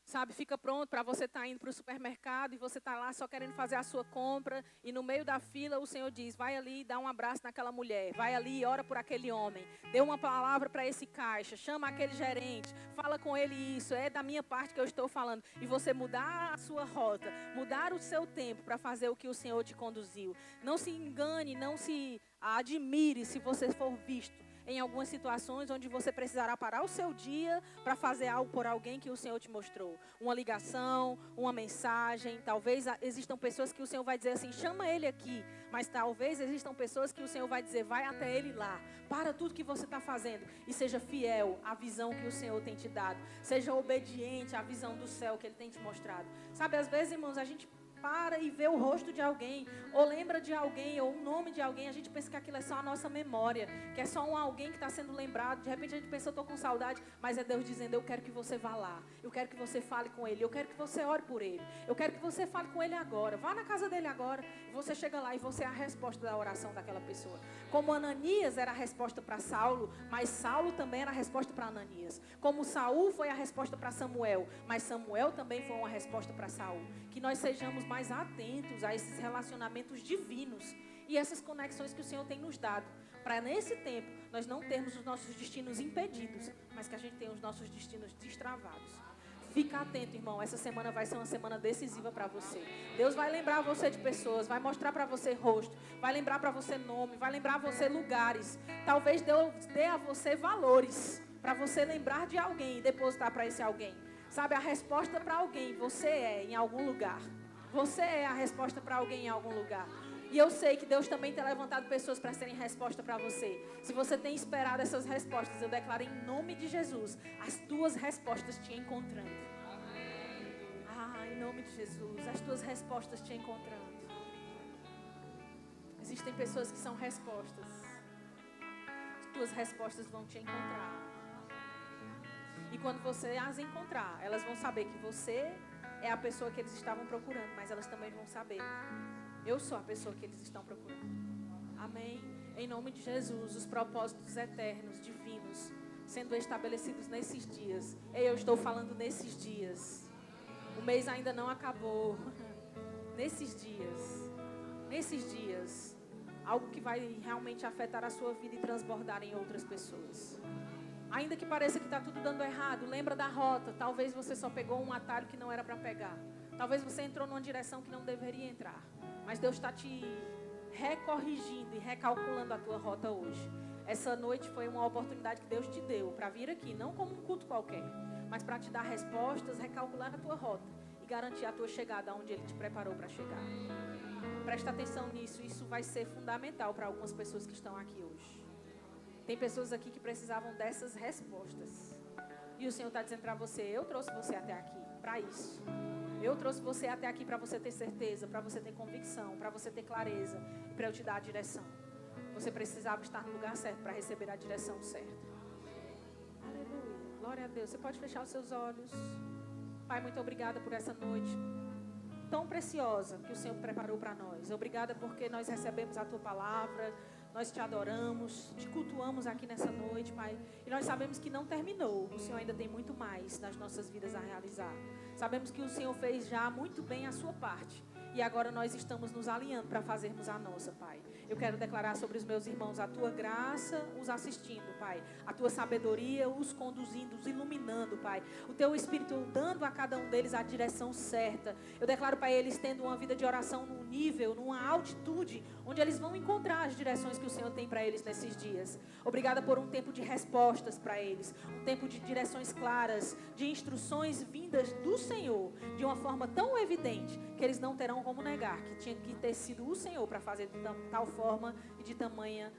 Sabe, fica pronto para você estar indo para o supermercado e você está lá só querendo fazer a sua compra e no meio da fila o Senhor diz, vai ali e dá um abraço naquela mulher, vai ali e ora por aquele homem, dê uma palavra para esse caixa, chama aquele gerente, fala com ele isso, é da minha parte que eu estou falando. E você mudar a sua rota, mudar o seu tempo para fazer o que o Senhor te conduziu. Não se engane, não se admire se você for visto em algumas situações onde você precisará parar o seu dia para fazer algo por alguém que o Senhor te mostrou. Uma ligação, uma mensagem. Talvez existam pessoas que o Senhor vai dizer assim, chama ele aqui. Mas talvez existam pessoas que o Senhor vai dizer, vai até ele lá. Para tudo que você está fazendo e seja fiel à visão que o Senhor tem te dado. Seja obediente à visão do céu que Ele tem te mostrado. Sabe, às vezes, irmãos, a gente para e vê o rosto de alguém, ou lembra de alguém, ou o nome de alguém, a gente pensa que aquilo é só a nossa memória, que é só alguém que está sendo lembrado, de repente a gente pensa, eu estou com saudade, mas é Deus dizendo, eu quero que você vá lá, eu quero que você fale com Ele, eu quero que você ore por Ele, eu quero que você fale com Ele agora, vá na casa dele agora, você chega lá e você é a resposta da oração daquela pessoa. Como Ananias era a resposta para Saulo, mas Saulo também era a resposta para Ananias. Como Saul foi a resposta para Samuel, mas Samuel também foi uma resposta para Saul. Que nós sejamos mais atentos a esses relacionamentos divinos e essas conexões que o Senhor tem nos dado, para nesse tempo nós não termos os nossos destinos impedidos, mas que a gente tenha os nossos destinos destravados. Fica atento, irmão, essa semana vai ser uma semana decisiva para você. Deus vai lembrar você de pessoas, vai mostrar para você rosto, vai lembrar para você nome, vai lembrar você lugares. Talvez Deus dê a você valores, para você lembrar de alguém e depositar para esse alguém. Sabe, a resposta para alguém, você é em algum lugar. Você é a resposta para alguém em algum lugar. E eu sei que Deus também tem levantado pessoas para serem resposta para você. Se você tem esperado essas respostas, eu declaro em nome de Jesus, as tuas respostas te encontrando. Em nome de Jesus, as tuas respostas te encontrando. Existem pessoas que são respostas. As tuas respostas vão te encontrar. E quando você as encontrar, elas vão saber que você é a pessoa que eles estavam procurando, mas elas também vão saber: eu sou a pessoa que eles estão procurando. Amém? Em nome de Jesus, os propósitos eternos, divinos, sendo estabelecidos nesses dias. Eu estou falando nesses dias. O mês ainda não acabou. Nesses dias, algo que vai realmente afetar a sua vida e transbordar em outras pessoas. Ainda que pareça que está tudo dando errado, lembra da rota. Talvez você só pegou um atalho que não era para pegar. Talvez você entrou numa direção que não deveria entrar. Mas Deus está te recorrigindo e recalculando a tua rota hoje. Essa noite foi uma oportunidade que Deus te deu para vir aqui, não como um culto qualquer, mas para te dar respostas, recalcular a tua rota e garantir a tua chegada onde Ele te preparou para chegar. Presta atenção nisso, isso vai ser fundamental para algumas pessoas que estão aqui hoje. Tem pessoas aqui que precisavam dessas respostas. E o Senhor está dizendo para você: eu trouxe você até aqui para isso. Eu trouxe você até aqui para você ter certeza, para você ter convicção, para você ter clareza e para eu te dar a direção. Você precisava estar no lugar certo para receber a direção certa. Aleluia. Glória a Deus. Você pode fechar os seus olhos. Pai, muito obrigada por essa noite tão preciosa que o Senhor preparou para nós. Obrigada porque nós recebemos a Tua palavra. Nós te adoramos, te cultuamos aqui nessa noite, Pai. E nós sabemos que não terminou. O Senhor ainda tem muito mais nas nossas vidas a realizar. Sabemos que o Senhor fez já muito bem a sua parte. E agora nós estamos nos alinhando para fazermos a nossa, Pai. Eu quero declarar sobre os meus irmãos a Tua graça, os assistindo, Pai. A Tua sabedoria, os conduzindo, os iluminando, Pai. O Teu Espírito dando a cada um deles a direção certa. Eu declaro, Pai, eles tendo uma vida de oração num nível, numa altitude, onde eles vão encontrar as direções que o Senhor tem para eles nesses dias. Obrigada por um tempo de respostas para eles. Um tempo de direções claras, de instruções vindas do Senhor, de uma forma tão evidente que eles não terão como negar que tinha que ter sido o Senhor para fazer de tal forma e de tamanha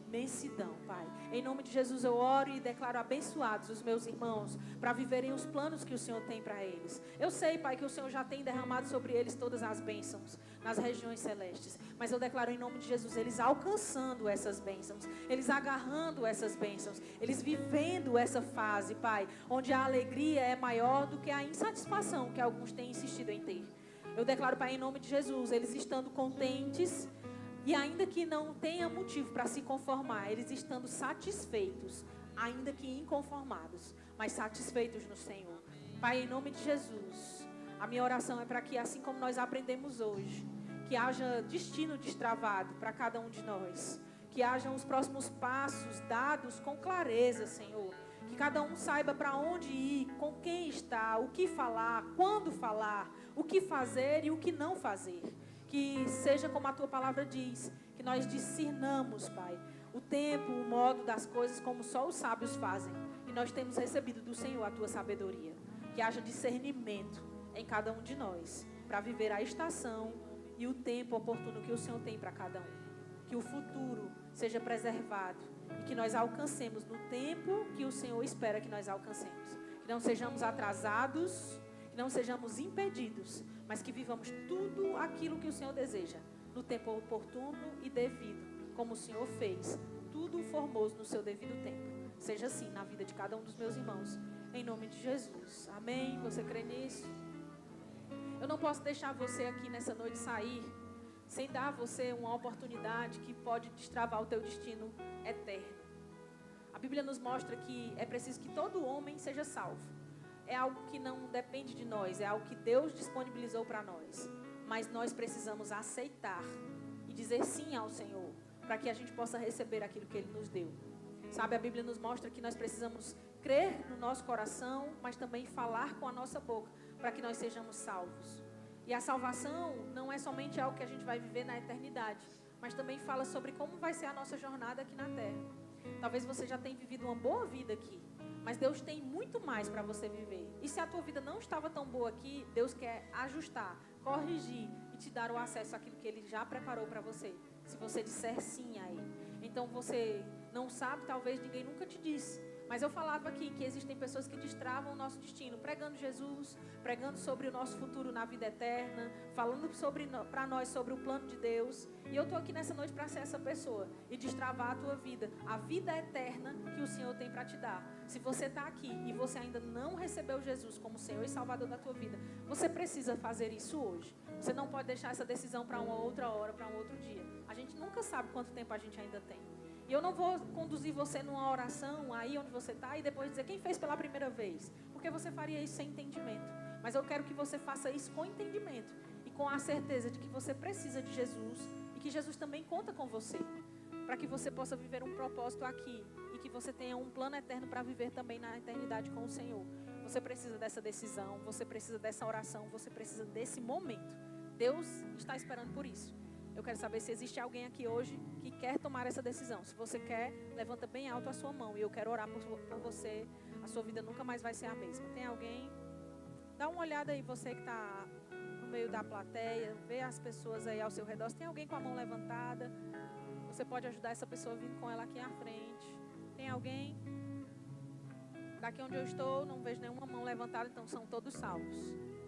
imensidão, Pai. Em nome de Jesus eu oro e declaro abençoados os meus irmãos para viverem os planos que o Senhor tem para eles. Eu sei, Pai, que o Senhor já tem derramado sobre eles todas as bênçãos nas regiões celestes, mas eu declaro em nome de Jesus eles alcançando essas bênçãos, eles agarrando essas bênçãos, eles vivendo essa fase, Pai, onde a alegria é maior do que a insatisfação que alguns têm insistido em ter. Eu declaro, Pai, em nome de Jesus, eles estando contentes e ainda que não tenha motivo para se conformar, eles estando satisfeitos, ainda que inconformados, mas satisfeitos no Senhor. Pai, em nome de Jesus, a minha oração é para que, assim como nós aprendemos hoje, que haja destino destravado para cada um de nós, que hajam os próximos passos dados com clareza, Senhor. Que cada um saiba para onde ir, com quem está, o que falar, quando falar, o que fazer e o que não fazer. Que seja como a Tua palavra diz, que nós discernamos, Pai, o tempo, o modo das coisas como só os sábios fazem. E nós temos recebido do Senhor a Tua sabedoria. Que haja discernimento em cada um de nós, para viver a estação e o tempo oportuno que o Senhor tem para cada um. Que o futuro seja preservado e que nós alcancemos no tempo que o Senhor espera que nós alcancemos. Que não sejamos atrasados, que não sejamos impedidos, mas que vivamos tudo aquilo que o Senhor deseja, no tempo oportuno e devido, como o Senhor fez, tudo formoso no seu devido tempo. Seja assim na vida de cada um dos meus irmãos, em nome de Jesus. Amém? Você crê nisso? Eu não posso deixar você aqui nessa noite sair sem dar a você uma oportunidade que pode destravar o teu destino eterno. A Bíblia nos mostra que é preciso que todo homem seja salvo. É algo que não depende de nós, é algo que Deus disponibilizou para nós. Mas nós precisamos aceitar e dizer sim ao Senhor, para que a gente possa receber aquilo que Ele nos deu. Sabe, a Bíblia nos mostra que nós precisamos crer no nosso coração, mas também falar com a nossa boca, para que nós sejamos salvos. E a salvação não é somente algo que a gente vai viver na eternidade, mas também fala sobre como vai ser a nossa jornada aqui na terra. Talvez você já tenha vivido uma boa vida aqui, mas Deus tem muito mais para você viver. E se a tua vida não estava tão boa aqui, Deus quer ajustar, corrigir e te dar o acesso àquilo que Ele já preparou para você, se você disser sim a Ele. Então você não sabe, talvez ninguém nunca te disse, Mas eu falava aqui que existem pessoas que destravam o nosso destino, pregando Jesus, pregando sobre o nosso futuro na vida eterna, falando para nós sobre o plano de Deus. E eu estou aqui nessa noite para ser essa pessoa e destravar a tua vida, a vida eterna que o Senhor tem para te dar. Se você está aqui e você ainda não recebeu Jesus como Senhor e Salvador da tua vida, você precisa fazer isso hoje. Você não pode deixar essa decisão para uma outra hora, para um outro dia. A gente nunca sabe quanto tempo a gente ainda tem. E eu não vou conduzir você numa oração aí onde você está e depois dizer quem fez pela primeira vez. Porque você faria isso sem entendimento. Mas eu quero que você faça isso com entendimento. E com a certeza de que você precisa de Jesus. E que Jesus também conta com você. Para que você possa viver um propósito aqui. E que você tenha um plano eterno para viver também na eternidade com o Senhor. Você precisa dessa decisão. Você precisa dessa oração. Você precisa desse momento. Deus está esperando por isso. Eu quero saber se existe alguém aqui hoje que quer tomar essa decisão. Se você quer, levanta bem alto a sua mão. E eu quero orar por você. A sua vida nunca mais vai ser a mesma. Tem alguém? Dá uma olhada aí, você que está no meio da plateia. Vê as pessoas aí ao seu redor. Se tem alguém com a mão levantada, você pode ajudar essa pessoa vindo com ela aqui à frente. Tem alguém? Daqui onde eu estou, não vejo nenhuma mão levantada, então são todos salvos.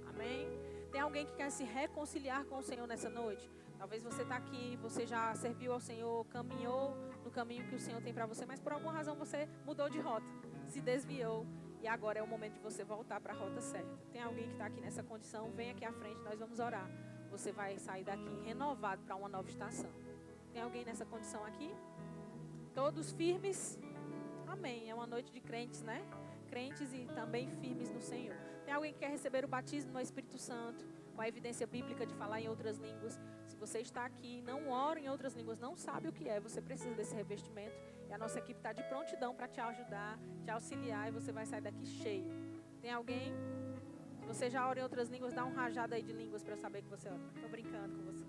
Amém? Tem alguém que quer se reconciliar com o Senhor nessa noite? Talvez você está aqui, você já serviu ao Senhor, caminhou no caminho que o Senhor tem para você, mas por alguma razão você mudou de rota, se desviou e agora é o momento de você voltar para a rota certa. Tem alguém que está aqui nessa condição? Vem aqui à frente, nós vamos orar. Você vai sair daqui renovado para uma nova estação. Tem alguém nessa condição aqui? Todos firmes? Amém. É uma noite de crentes, né? Crentes e também firmes no Senhor. Tem alguém que quer receber o batismo no Espírito Santo, com a evidência bíblica de falar em outras línguas? Se você está aqui e não ora em outras línguas, não sabe o que é, você precisa desse revestimento. E a nossa equipe está de prontidão para te ajudar, te auxiliar, e você vai sair daqui cheio. Tem alguém? Se você já ora em outras línguas, dá um rajado aí de línguas para eu saber que você ora. Estou brincando com você.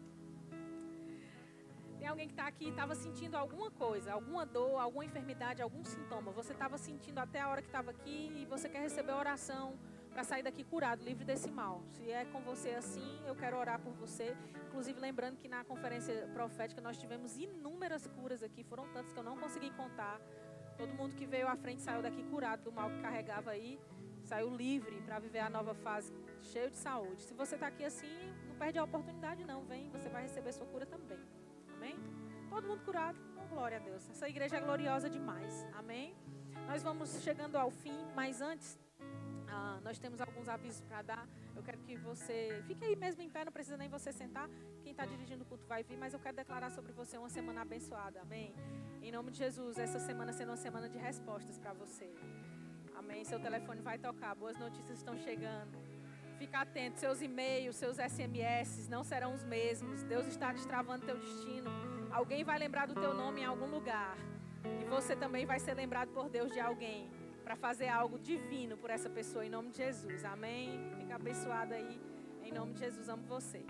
Tem alguém que está aqui e estava sentindo alguma coisa, alguma dor, alguma enfermidade, algum sintoma. Você estava sentindo até a hora que estava aqui e você quer receber a oração para sair daqui curado, livre desse mal. Se é com você assim, eu quero orar por você. Inclusive, lembrando que na conferência profética nós tivemos inúmeras curas aqui. Foram tantas que eu não consegui contar. Todo mundo que veio à frente saiu daqui curado do mal que carregava aí. Saiu livre para viver a nova fase, cheio de saúde. Se você está aqui assim, não perde a oportunidade não. Vem, você vai receber sua cura também. Amém? Todo mundo curado. Oh, glória a Deus. Essa igreja é gloriosa demais. Amém? Nós vamos chegando ao fim, mas antes... nós temos alguns avisos para dar. Eu quero que você fique aí mesmo em pé, não precisa nem você sentar. Quem está dirigindo o culto vai vir, mas eu quero declarar sobre você uma semana abençoada. Amém? Em nome de Jesus, essa semana sendo uma semana de respostas para você. Amém? Seu telefone vai tocar, boas notícias estão chegando. Fica atento, seus e-mails, seus SMS não serão os mesmos. Deus está destravando teu destino. Alguém vai lembrar do teu nome em algum lugar. E você também vai ser lembrado por Deus de alguém, para fazer algo divino por essa pessoa, em nome de Jesus. Amém? Fica abençoado aí, em nome de Jesus. Amo você.